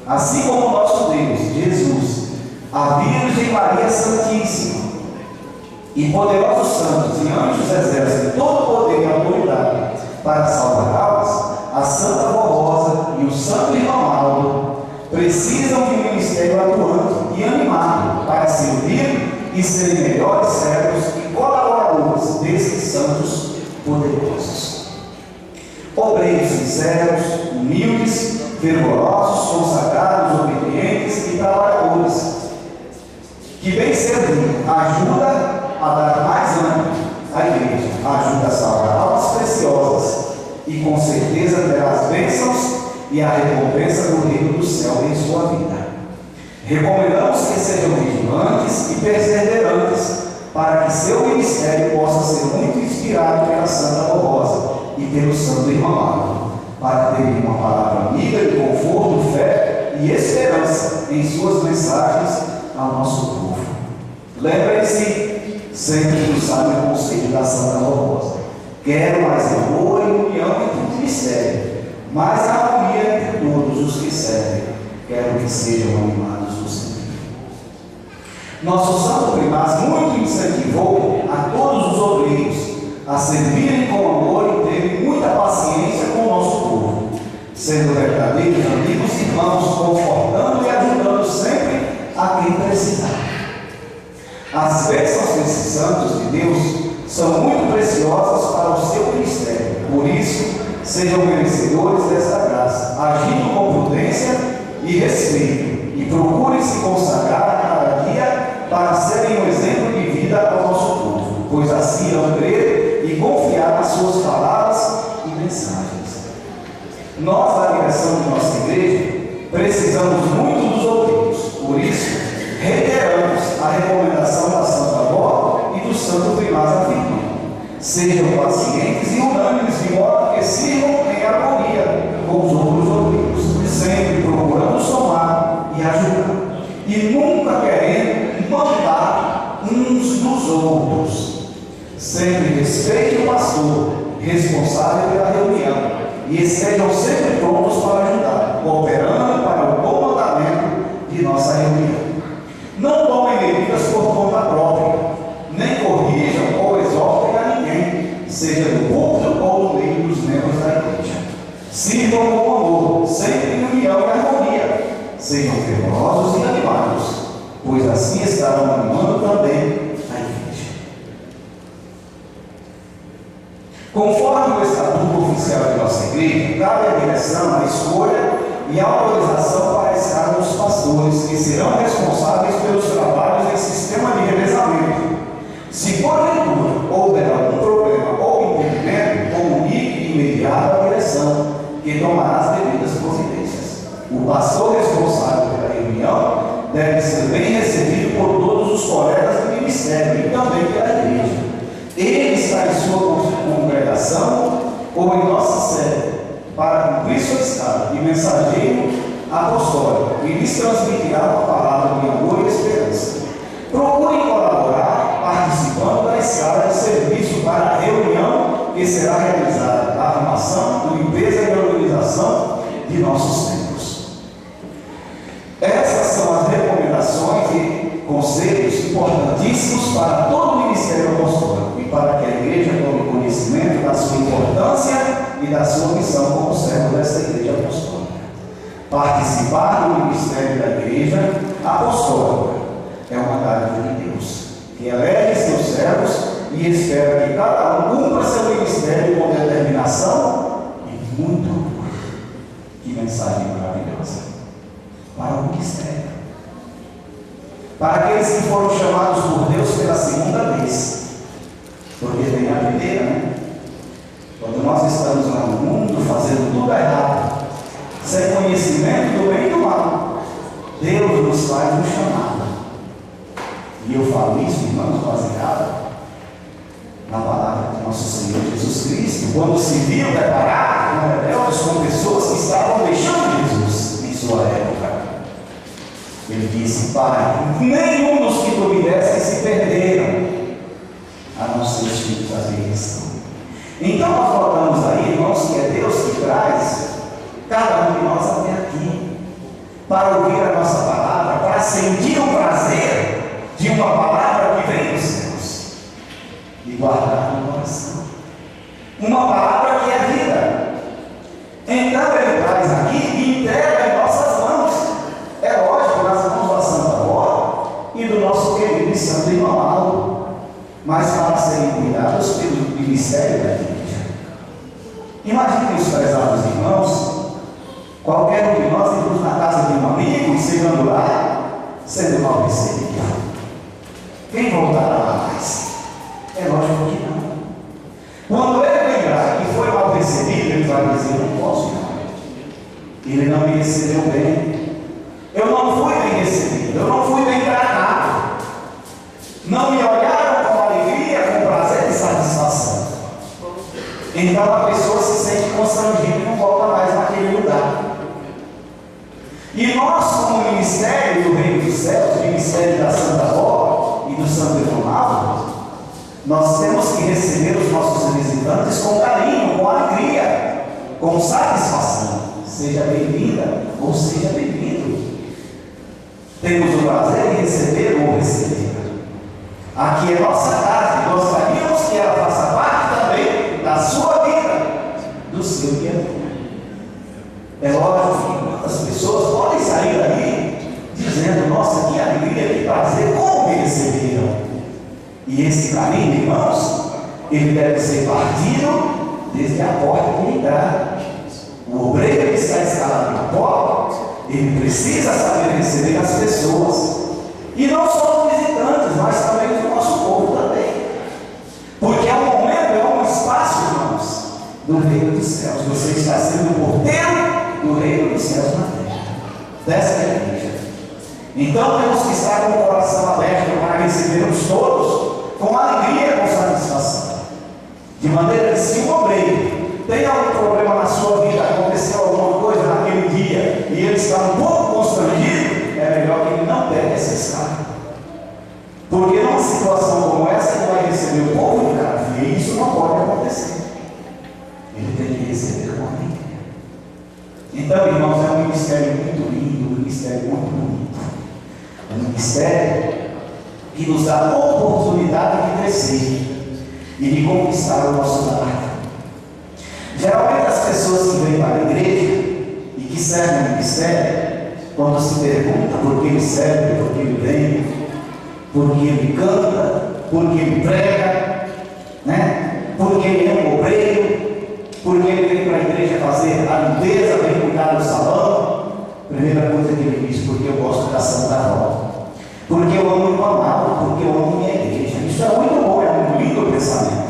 Assim como nosso Deus, Jesus, a Virgem Maria Santíssima e poderosos santos e anjos exercem todo o poder e autoridade para salvar almas, a Santa Rosa e o Santo Irmão precisam de um ministério atuante e animado para servir e serem melhores servos e colaboradores desses santos poderosos. Obreiros sinceros, humildes, fervorosos, consagrados, obedientes e trabalhadores, que bem servir ajuda a dar mais ânimo à igreja, ajuda a salvar almas preciosas e com certeza terá as bênçãos e a recompensa do reino do céu em sua vida. Recomendamos que sejam vigilantes e perseverantes para que seu ministério possa ser muito inspirado pela Santa Rosa e pelo Santo Irmão, para ter uma palavra amiga de conforto, fé e esperança em suas mensagens ao nosso povo. Lembrem-se sempre do sábio conselho da Santa Rosa: quero mais amor e união entre o mistério, mais harmonia entre todos os que servem, quero que sejam animados no Senhor. Nosso santo primaz muito incentivou a todos os obreiros a servirem com amor e terem muita paciência com o nosso povo, sendo verdadeiros amigos e irmãos, confortando e ajudando sempre a quem precisar. As bênçãos desses santos de Deus são muito preciosas para o seu ministério, por isso, sejam merecedores desta graça, agindo com prudência e respeito, e procurem se consagrar a cada dia para serem um exemplo de vida ao nosso povo, pois assim irão crer e confiar nas suas palavras e mensagens. Nós, da direção de nossa igreja, precisamos muito dos obreiros, por isso, reiteramos a recomendação da Santa Rosa e do Santo Primaz afirmando: sejam pacientes e unânimes, de modo que sirvam em harmonia com os outros obreiros, sempre procurando somar e ajudar, e nunca querendo mandar uns dos outros. Sempre respeite o pastor responsável pela reunião e estejam sempre prontos para ajudar, cooperando para o bom andamento de nossa reunião. Não tomem medidas por conta própria, nem corrijam ou exortem a ninguém, seja do púlpito ou do meio dos membros da igreja. Sirvam com amor, sempre em união e harmonia. Sejam fervorosos e animados, pois assim estarão animando também a igreja. Conforme o estatuto oficial de nossa igreja, cabe à direção a escolha e autorização para a escala dos pastores, que serão responsáveis pelos trabalhos em sistema de revezamento O pastor responsável pela reunião deve ser bem recebido por todos os colegas do ministério e também pela igreja. Ele está em sua congregação ou em nossa sede para cumprir sua escala de mensageiro apostólico e lhes transmitirá uma palavra de amor e esperança. Procurem colaborar participando da escala de serviço para a reunião que será realizada, a arrumação, limpeza e organização de nossos templos. Essas são as recomendações e conselhos importantíssimos para todo o ministério apostólico e para que a igreja tome conhecimento da sua importância e da sua missão como servo desta igreja apostólica. Participar do ministério da igreja apostólica é uma dádiva de Deus, que elege seus servos e espera que cada um cumpra seu ministério com determinação e muito amor. Que mensagem maravilhosa para o ministério, para aqueles que foram chamados por Deus pela segunda vez, porque tem a primeira, né? Quando nós estamos lá no mundo fazendo tudo errado, sem conhecimento do bem e do mal, Deus nos faz um chamado. E eu falo isso, irmãos, baseado na palavra de nosso Senhor Jesus Cristo, quando se viu deparado com rebeldes, com pessoas que estavam deixando Jesus em sua época. Ele disse: Pai, nenhum dos que tu me deste se perderam, a não ser os filhos da perdição. Então nós notamos aí, irmãos, que é Deus que traz cada um de nós até aqui, para ouvir a nossa palavra, para sentir o prazer de uma palavra que vem dos céus e guardar no coração. Uma palavra que é vida. Então ele traz aqui e entrega em nossas mãos. É lógico, nas mãos da Santa Avó e do nosso querido e santo irmão Aldo, mas para serem cuidados pelo ministério da igreja. Imaginem os prezados irmãos, qualquer um de nós irmos na casa de um amigo e chegando lá, sendo mal recebido. Quem voltará lá mais? É lógico que não. Quando ele lembrar que foi mal recebido, ele vai dizer: não posso não. Ele não me recebeu bem. Eu não fui bem recebido. Eu não fui bem tratado. Não me olharam com alegria, com prazer e satisfação. Então a pessoa se sente constrangida e não volta mais naquele lugar. E nós, como ministério do Reino dos Céus, ministério da Santa Obra e do Santo Evangelho, nós temos que receber os nossos visitantes com carinho, com alegria, com satisfação. Seja bem-vinda ou seja bem-vindo. Temos o prazer de receber ou receber. Aqui é nossa casa e gostaríamos que ela faça parte também da sua vida, do seu dia a dia. É lógico que muitas pessoas podem sair dali dizendo: nossa, que alegria, que prazer, como me receberam. E esse caminho, irmãos, ele deve ser partido desde a porta de entrada. O obreiro que está instalado na porta, ele precisa saber receber as pessoas. E não só os visitantes, mas também o nosso povo também. Porque é um momento, é um espaço, irmãos, do reino dos céus. Você está sendo o porteiro do reino dos céus na terra. Dessa é a igreja. Então temos que estar com o coração aberto para recebermos todos com alegria e com satisfação. De maneira que, se o obreiro tem algum problema na sua vida, aconteceu alguma coisa naquele dia e ele está um pouco constrangido, é melhor que ele não pegue essa escada. Porque numa situação como essa, ele vai receber o povo de cara fria, e isso não pode acontecer. Ele tem que receber com alegria. Então, irmãos, é um ministério muito lindo, um ministério muito bonito. É um ministério que nos dá a oportunidade de crescer e de conquistar o nosso lar. Geralmente as pessoas que vêm para a igreja e que servem no ministério, quando se pergunta por que ele serve, por que ele vem, por que ele canta, por que ele prega, né? Por que ele é um obreiro, por que ele vem para a igreja fazer a limpeza, vem cuidar do salão. Primeira coisa que ele diz: porque eu gosto da Santa Roda, porque eu amo o irmão, porque eu amo minha igreja. Isso é muito bom, é um lindo pensamento.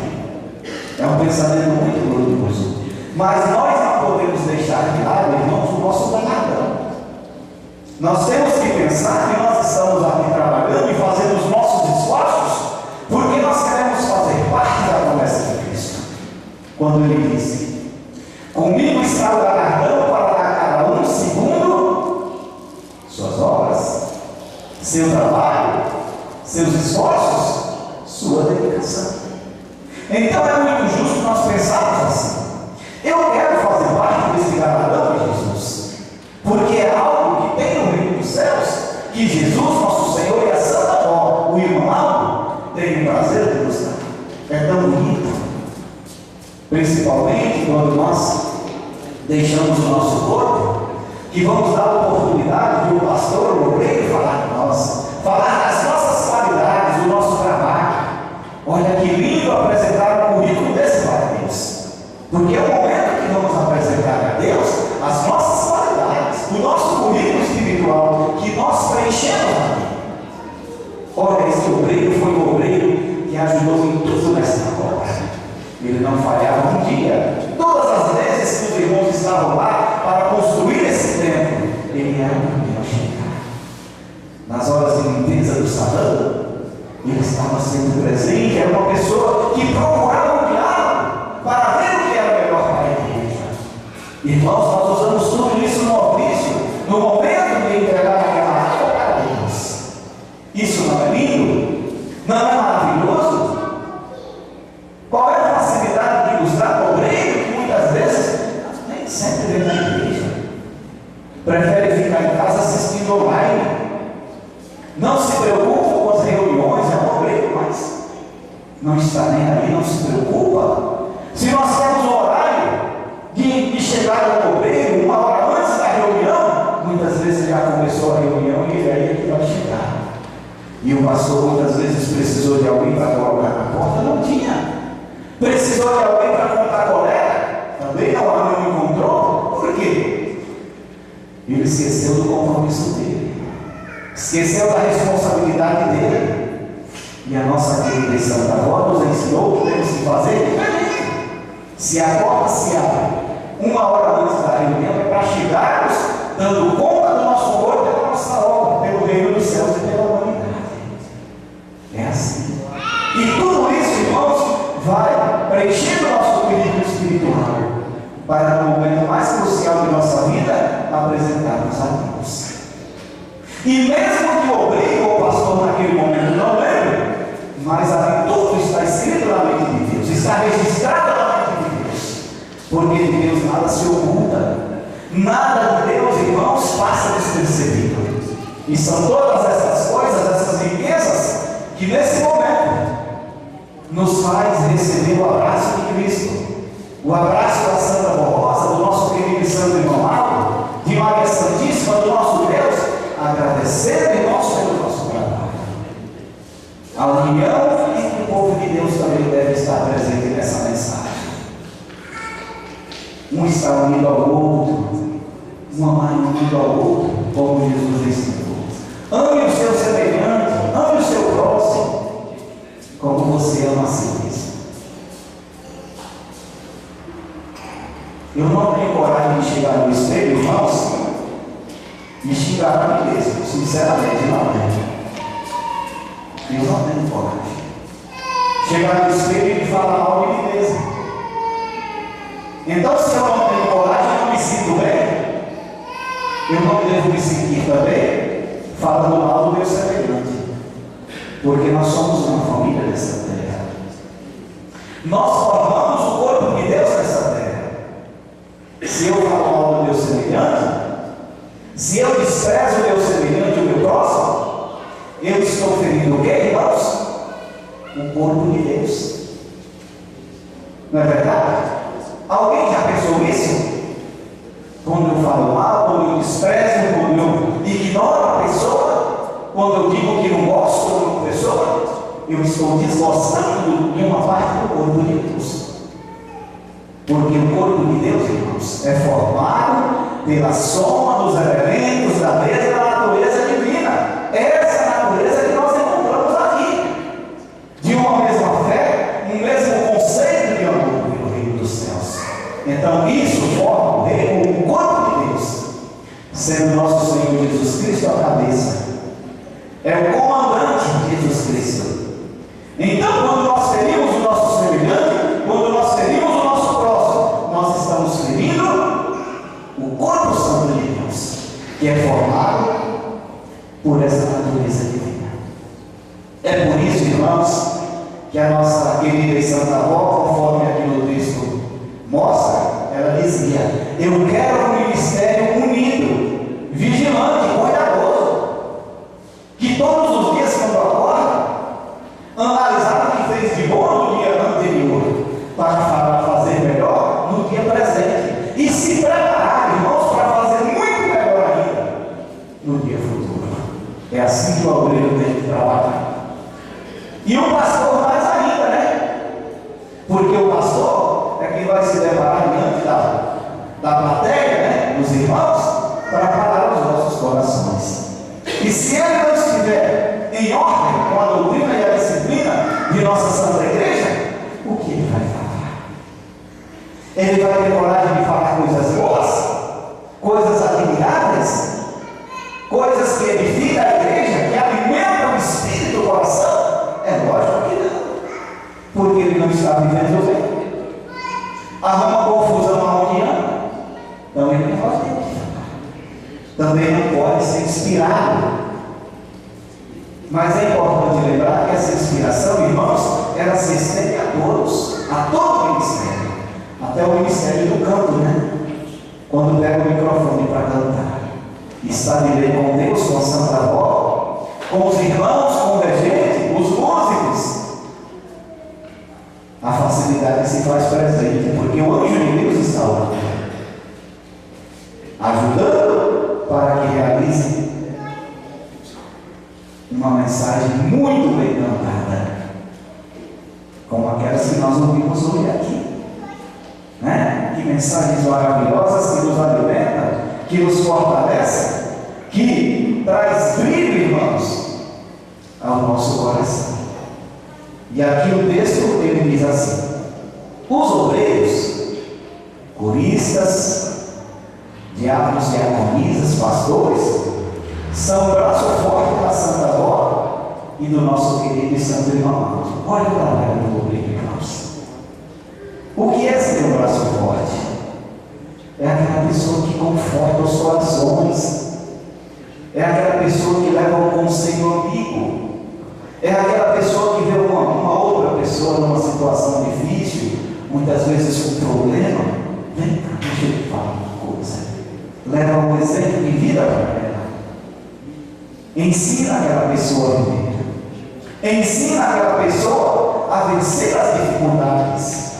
É um pensamento muito glorioso. Mas nós não podemos deixar de lado, irmãos, o nosso ganhadão. Nós temos que pensar que nós estamos aqui trabalhando e fazendo os nossos esforços porque nós queremos fazer parte da promessa de Cristo. Quando Ele disse: comigo está o galardão para dar a cada um segundo suas obras, seu trabalho, seus esforços, sua dedicação. Então é muito justo nós pensarmos assim: eu quero fazer parte desse galardão de Jesus, porque é algo que tem no reino dos céus, que Jesus, nosso Senhor, e a Santa Avó, o irmão Aldo, tem o prazer de nos dar. É tão bonito, principalmente quando nós deixamos o nosso corpo, que vamos dar a oportunidade de o pastor, o obreiro, falar de nós, falar das nossas qualidades, do nosso trabalho. Olha que lindo apresentar um currículo desse para Deus, porque é o momento que vamos apresentar a Deus as nossas qualidades, o nosso currículo espiritual que nós preenchemos aqui. Olha, esse obreiro foi o obreiro que ajudou em tudo nesta obra. Ele não falhava um dia. Todas as vezes que os irmãos estavam lá para construir esse templo, ele era o primeiro a chegar. Nas horas de limpeza do salão, ele estava sempre presente. Era uma pessoa que procurava o diálogo para ver o que era melhor para a igreja. Irmãos, nós usamos tudo isso no ofício, no momento de entregar aquela água para Deus. Isso não é lindo? Não é maravilhoso? Qual é a facilidade que nos dá o obreiro, que muitas vezes nem sempre vem na igreja, prefere ficar em casa assistindo online, não se preocupa com as reuniões, é um obreiro, mas não está nem aí, não se preocupa. Se nós temos um horário de chegar ao obreiro 1 hora antes da reunião, muitas vezes já começou a reunião e ele aí é que vai chegar. E o pastor muitas vezes precisou de alguém para colocar na porta, não tinha. Precisou de alguém para contar coleta, também não encontrou. Por quê? Ele esqueceu do compromisso dele, esqueceu da responsabilidade dele. E a nossa querida Santa Avó nos ensinou que temos que fazer diferente. Se a porta se abre 1 hora antes da reunião, é para chegarmos dando conta do nosso corpo e da nossa obra, pelo reino dos céus e pela humanidade. É assim. E tudo isso, irmãos, vai preenchendo o nosso currículo espiritual para, no momento mais crucial de nossa vida, apresentarmos a Deus. E mesmo que o obreiro ou o pastor naquele momento não lembre, mas tudo está escrito na mente de Deus, está registrado na mente de Deus, porque de Deus nada se oculta, nada de Deus, irmãos, passa despercebido. E são todas essas coisas, essas riquezas, que nesse momento nos faz receber o abraço de Cristo, o abraço da Santa Rosa, do nosso querido Santo Irmão Aldo, de Maria Santíssima, do nosso Deus, agradecendo, irmãos, pelo nosso trabalho. A união entre o povo de Deus também deve estar presente nessa mensagem. Um está unido ao outro, um amar unido ao outro, como Jesus ensinou. Ame o seu semelhante, ame o seu próximo, como você ama a si mesmo. Eu não tenho coragem de chegar no espelho, irmãos, e xingar a mim mesmo, sinceramente, não é. Eu não tenho coragem. Chegar no espelho e falar mal de mim mesmo. Então, se eu não tenho coragem, eu não me sinto bem, eu não devo me sentir também falando mal do meu semelhante, porque nós somos uma família nessa terra. Nós formamos o corpo de Deus nessa terra. Se eu falo mal do meu semelhante, se eu desprezo o meu semelhante, o meu próximo, eu estou ferindo o quê, irmãos? O corpo de Deus. Não é verdade? Alguém já pensou isso? Quando eu falo mal, quando eu desprezo, quando eu ignoro a pessoa, quando eu digo que não gosto de uma pessoa, eu estou desgostando de uma parte do corpo de Deus. Porque o corpo de Deus, irmãos, é formado pela soma dos elementos da mesma natureza divina. Essa é a natureza que nós encontramos aqui. De uma mesma fé, um mesmo conceito de amor pelo reino dos céus. Então, isso forma o corpo de Deus. sendo nosso Senhor Jesus Cristo a cabeça. É o comandante de Jesus Cristo. Então, quando nós ferimos o nosso semelhante, quando nós ferimos o nosso próximo, nós estamos ferindo o corpo santo de Deus, que é formado por essa natureza divina. É por isso, irmãos, que a nossa querida Santa Avó, conforme aqui no texto mostra, ela dizia: eu quero um ministério unido, vigilante, cuidadoso, que todos os dias, quando acorda, analisar o que fez de bom no dia anterior, para fazer melhor no dia presente, e se preparar, irmãos, para fazer muito melhor ainda no dia futuro. É assim que o obreiro tem que trabalhar. E o pastor mais ainda, né? Porque o pastor é quem vai se deparar diante da plateia, né? Dos irmãos, para parar os nossos corações. E se ele não estiver em ordem com a doutrina e a disciplina de nossa Santa Igreja, o que ele vai falar? Ele vai ter coragem de falar coisas boas, coisas admiráveis, coisas que edificam a igreja, que alimentam o espírito do coração? É lógico que não, porque ele não está vivendo bem. Arruma confusão aonde anda, então ele não pode ter. Também não pode ser inspirado. Mas é importante lembrar que essa inspiração, irmãos, ela se estende a todos, a todo o ministério, até o ministério do canto, né? Quando pega o microfone para cantar, está de bem com Deus, com a Santa Avó, com os irmãos convergentes, os músicos, a facilidade se faz presente, porque o anjo de Deus está lá, ajudando para que realize uma mensagem muito bem cantada, como aquelas que nós ouvimos hoje aqui, né? Que mensagens maravilhosas que nos alimentam, que nos fortalecem, que traz brilho, irmãos, ao nosso coração. E aqui o texto ele diz assim: os obreiros, coristas, diáconos, diaconisas, pastores, são o braço forte da Santa Avó e do nosso querido e santo irmão. Olha o trabalho do obreiro, irmãos. O que é ser um braço forte? É aquela pessoa que conforta os corações, é aquela pessoa que leva um conselho amigo, é aquela pessoa que vê uma outra pessoa numa situação difícil, muitas vezes com problema. Vem cá, deixa eu te falar uma coisa. Leva um exemplo de vida para ela. Ensina aquela pessoa a viver. Ensina aquela pessoa a vencer as dificuldades.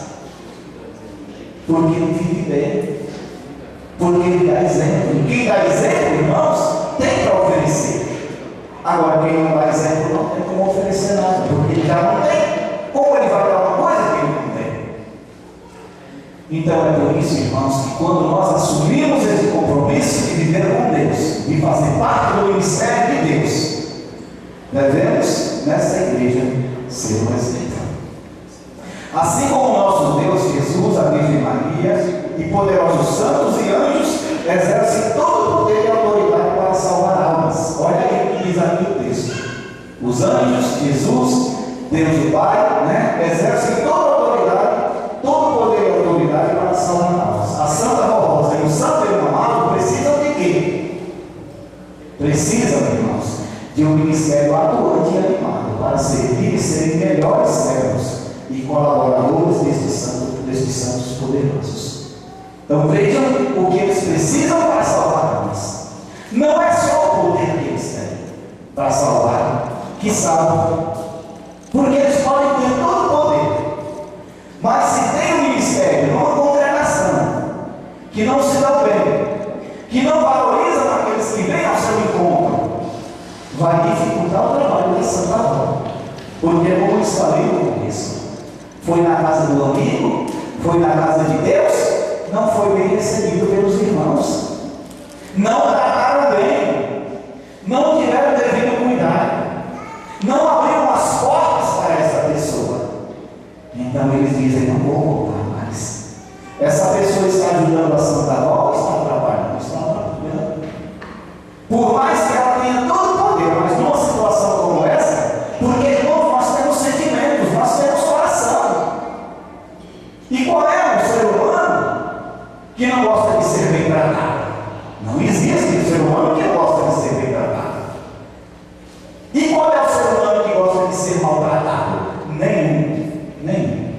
Porque ele vive bem. Porque ele dá exemplo. E quem dá exemplo, irmãos, tem para oferecer. Agora, quem não dá exemplo não tem como oferecer nada. Porque ele já não tem. Como ele vai dar uma coisa que ele não tem? Então é por isso, irmãos, que quando nós assumimos esse compromisso de viver com Deus, de fazer parte do ministério de Deus, devemos, nessa igreja, ser um exemplo. Assim como o nosso Deus, Jesus, a Virgem Maria e poderosos santos e anjos exercem todo o poder e autoridade para salvar almas. Olha aí o que diz aqui o texto. Os anjos, Jesus, Deus o Pai, né, exercem toda a autoridade, todo o poder e autoridade para salvar almas. A Santa Rosa e o Santo Irmão precisam de quê? Precisam, irmãos, de um ministério atuante e animado para servir e serem melhores servos e colaboradores destes santos poderosos. Então vejam o que eles precisam para salvar almas. Não é só o poder que eles têm para salvar, que salvam, porque eles podem ter todo o poder. Mas se tem um ministério, uma congregação, que não se dá bem, que não valoriza aqueles que vêm ao seu encontro, vai dificultar o trabalho da Santa Avó. Porque, como eu falei no começo, foi na casa do amigo, foi na casa de Deus, não foi bem recebido pelos irmãos, não trataram bem, não tiveram devido cuidado, não abriram as portas para essa pessoa. Então eles dizem: não vou voltar mais. Essa pessoa está ajudando a Santa Avó ou está trabalhando? Está trabalhando. maltratado. Nenhum.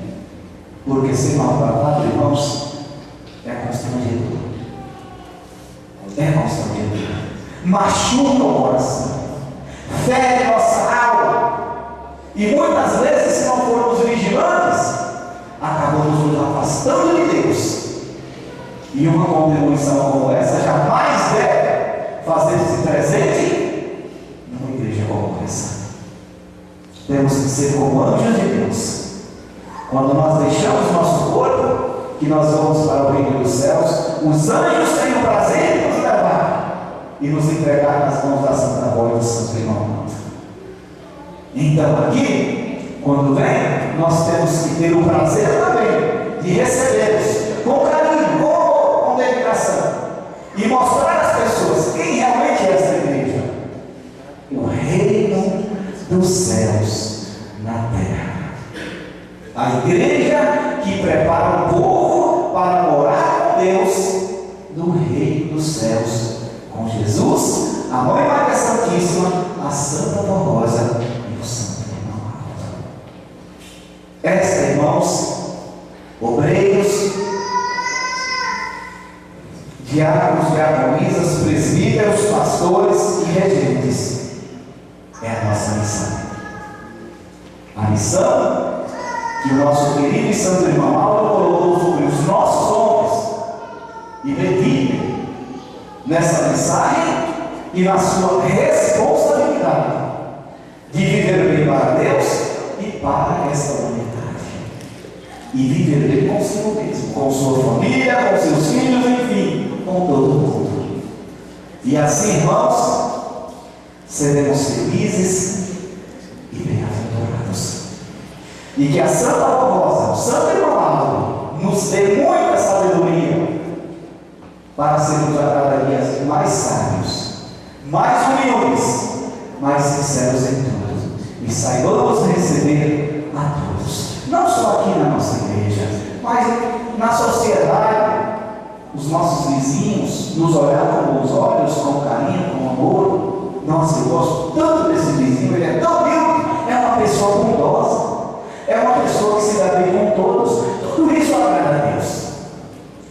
Porque ser maltratado, irmãos, é constrangedor. Machuca o coração, fere nossa alma. E muitas vezes, se não formos vigilantes, acabamos nos afastando de Deus. E uma contribuição como essa jamais deve fazer-se presente numa igreja como essa. Temos que ser como anjos de Deus. Quando nós deixamos nosso corpo, que nós vamos para o reino dos céus, os anjos têm o prazer de nos levar e nos entregar nas mãos da Santa Voz do Santo Irmão. Então aqui, quando vem, nós temos que ter o prazer também de recebê-los com carinho, com dedicação, e mostrar às pessoas quem realmente é essa igreja: o reino dos céus na terra. A igreja que prepara o povo para morar com Deus no reino dos céus, com Jesus, a Mãe Maria Santíssima, a Santa Formosa e o Santo Irmão. Esta, irmãos, obreiros, diáconos, diaconisas, presbíteros, pastores e regentes, é a nossa missão. A missão que o nosso querido e santo irmão Aldo colocou sobre os nossos ombros, e medite nessa mensagem e na sua responsabilidade de viver bem para Deus e para esta humanidade, e viver bem consigo mesmo, com sua família, com seus filhos, enfim, com todo mundo. E assim, irmãos, seremos felizes e bem-aventurados. E que a Santa Formosa, o Santo Irmão Aldo, nos dê muita sabedoria para sermos a cada dia mais sábios, mais humildes, mais sinceros em tudo, e saibamos receber a todos, não só aqui na nossa igreja, mas na sociedade. Os nossos vizinhos nos olhar com bons olhos, com carinho, com amor. Nossa, eu gosto tanto desse vizinho, ele é tão humilde, é uma pessoa bondosa, é uma pessoa que se dá bem com todos. Tudo isso agrada a Deus.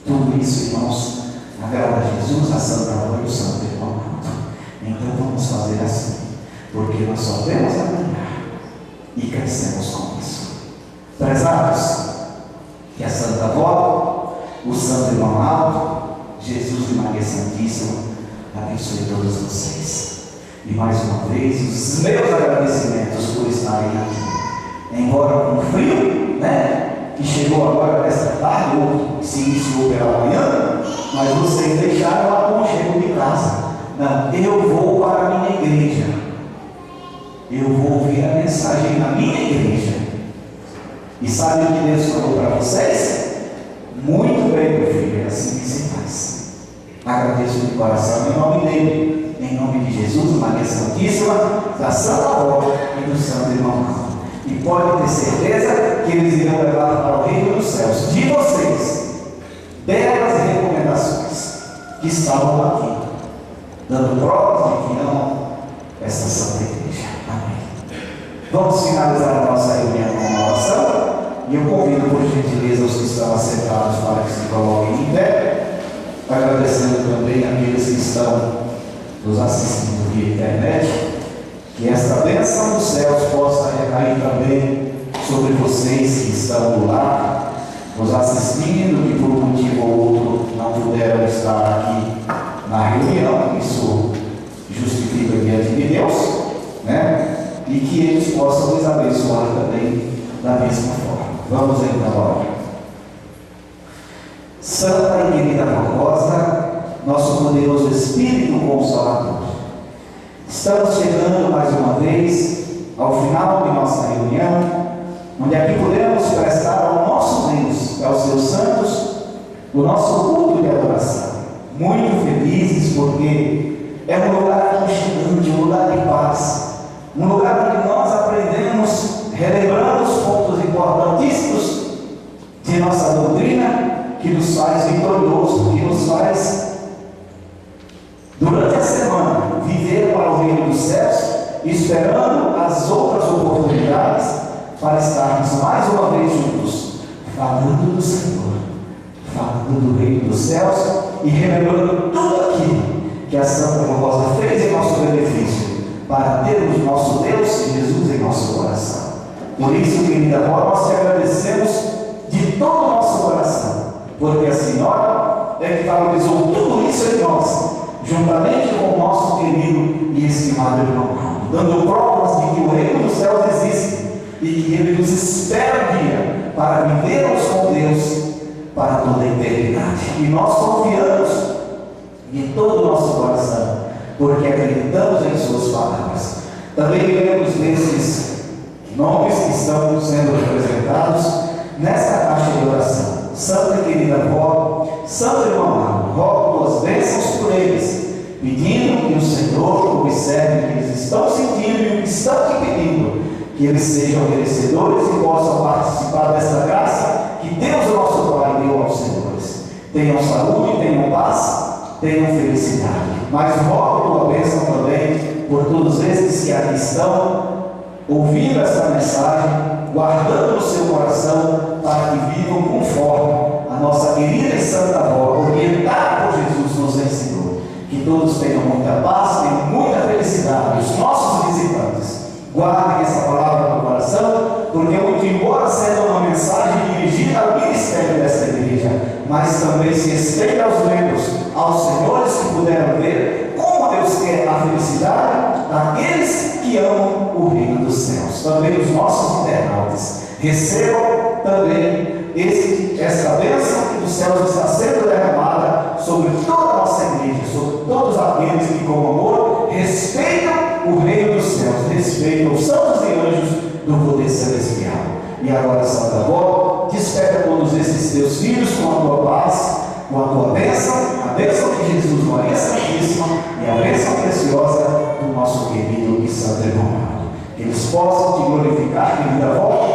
Tudo isso, irmãos, agrada a Jesus, a Santa Mãe e o Santo Irmão. Então vamos fazer assim, porque nós só temos a ganhar e crescemos com isso. Prezados, que a Santa Avó, o Santo Irmão Aldo, Jesus e Maria Santíssima abençoe todos vocês. E mais uma vez, os meus agradecimentos por estarem aqui. Embora com frio, que chegou agora nesta tarde, ou se iniciou pela manhã, mas vocês deixaram o aconchego de casa. Não, eu vou para a minha igreja. Eu vou ouvir a mensagem na minha igreja. E sabe o que Deus falou para vocês? Muito bem, meu filho, é assim que se faz. Agradeço de coração em nome dele, em nome de Jesus, Maria Santíssima, da Santa Avó e do Santo Irmão Aldo. E pode ter certeza que eles irão levar para o reino dos céus de vocês belas recomendações que estavam aqui, dando provas de que não esta Santa Igreja. Amém. Vamos finalizar a nossa reunião com uma oração. E eu convido por gentileza os que estão assentados para que se coloquem em pé, agradecendo também aqueles que estão nos assistindo via internet, que esta bênção dos céus possa recair também sobre vocês que estão do lar, nos assistindo, que por um motivo ou outro não puderam estar aqui na reunião. Isso justifica diante de Deus, e que eles possam nos abençoar também da mesma forma. Vamos então orar. Santa e querida Formosa, nosso poderoso Espírito Consolador, estamos chegando mais uma vez ao final de nossa reunião, onde aqui podemos prestar ao nosso Deus, aos seus santos, o nosso culto de adoração. Muito felizes, porque é um lugar aconchegante, um lugar de paz, um lugar onde nós aprendemos, relembrando os pontos importantíssimos de nossa doutrina, que nos faz vitorioso, que nos faz, durante a semana, viver para o reino dos céus, esperando as outras oportunidades para estarmos mais uma vez juntos, falando do Senhor, falando do reino dos céus e relembrando tudo aquilo que a Santa Rosa fez em nosso benefício, para termos nosso Deus e Jesus em nosso coração. Por isso, querida avó, nós te agradecemos de todo o nosso coração, porque a Senhora é que valorizou tudo isso em nós, juntamente com o nosso querido e estimado irmão, dando provas de que o reino dos céus existe e que ele nos espera um dia para vivermos com Deus para toda a eternidade. E nós confiamos de todo o nosso coração, porque acreditamos em suas palavras. Também queremos desses nomes que estão sendo representados nesta caixa de oração. Santa e querida avó, Santo irmão, rogo tuas bênçãos por eles, pedindo que o Senhor observe o que eles estão sentindo e o que estão te pedindo, que eles sejam merecedores e possam participar desta graça que Deus, o nosso Pai, deu aos senhores. Tenham saúde, tenham paz, tenham felicidade. Mas rogo tua bênção também por todos esses que aqui estão, ouvindo esta mensagem, guardando no seu coração, para que vivam conforme a nossa querida e santa avó, orientada por Jesus, nos ensinou. Que todos tenham muita paz, tenham muita felicidade. Os nossos visitantes, guardem essa palavra no coração, porque muito embora seja uma mensagem dirigida ao ministério desta igreja, mas também se estende aos membros, aos senhores que puderam ver como Deus quer a felicidade daqueles que amam o reino dos céus. Também os nossos internautas recebam também esta bênção que dos céus está sendo derramada sobre toda a nossa igreja, sobre todos aqueles que com amor respeitam o reino dos céus, respeitam os santos e anjos do poder celestial. E agora, Santa Avó, desperta todos esses teus filhos com a tua paz, com a tua bênção, a bênção de Jesus, Maria Santíssima, e a bênção preciosa do nosso querido e santo irmão. Que eles possam te glorificar, querida avó,